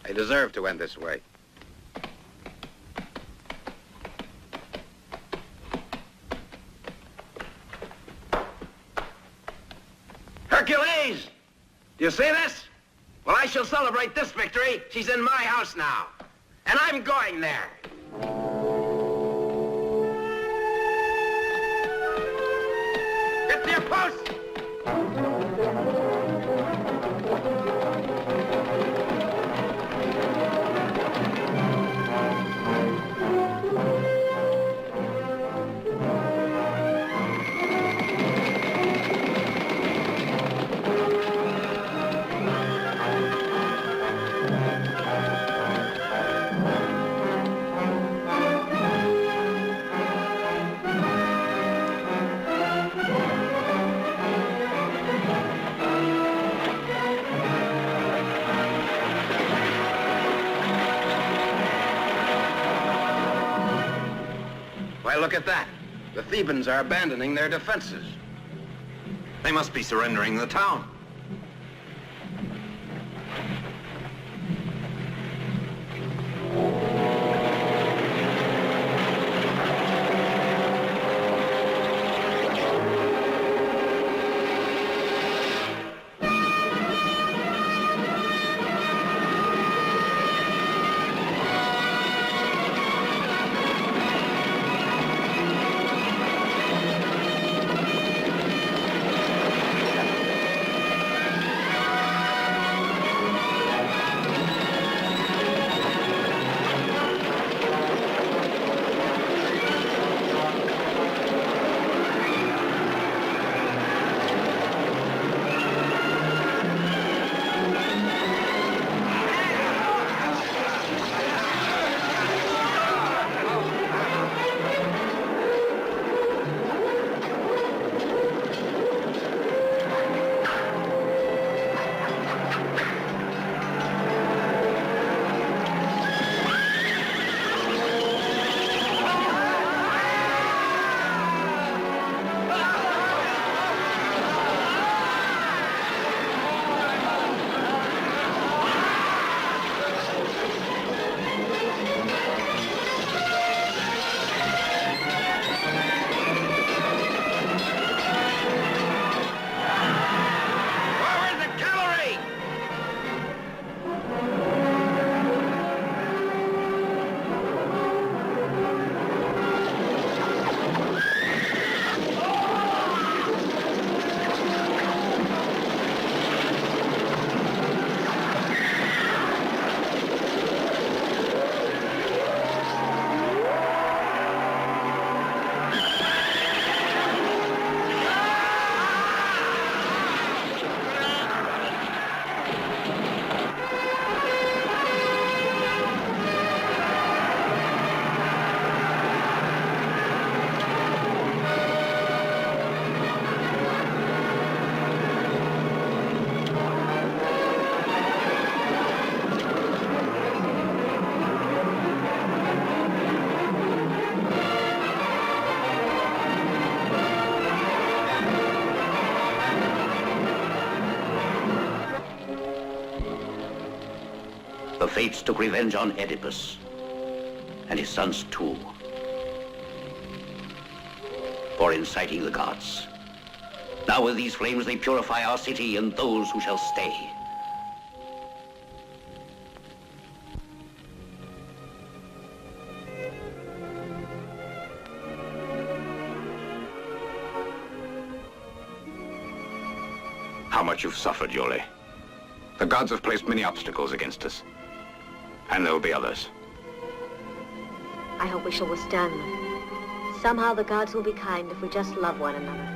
They deserve to end this way. Hercules! Do you see this? Well, I shall celebrate this victory. She's in my house now. And I'm going there. Get to your post! Why, look at that. The Thebans are abandoning their defenses. They must be surrendering the town. The Fates took revenge on Oedipus and his sons too for inciting the gods. Now with these flames they purify our city and those who shall stay. How much you've suffered, Yole. The gods have placed many obstacles against us. And there will be others. I hope we shall withstand them. Somehow the gods will be kind if we just love one another.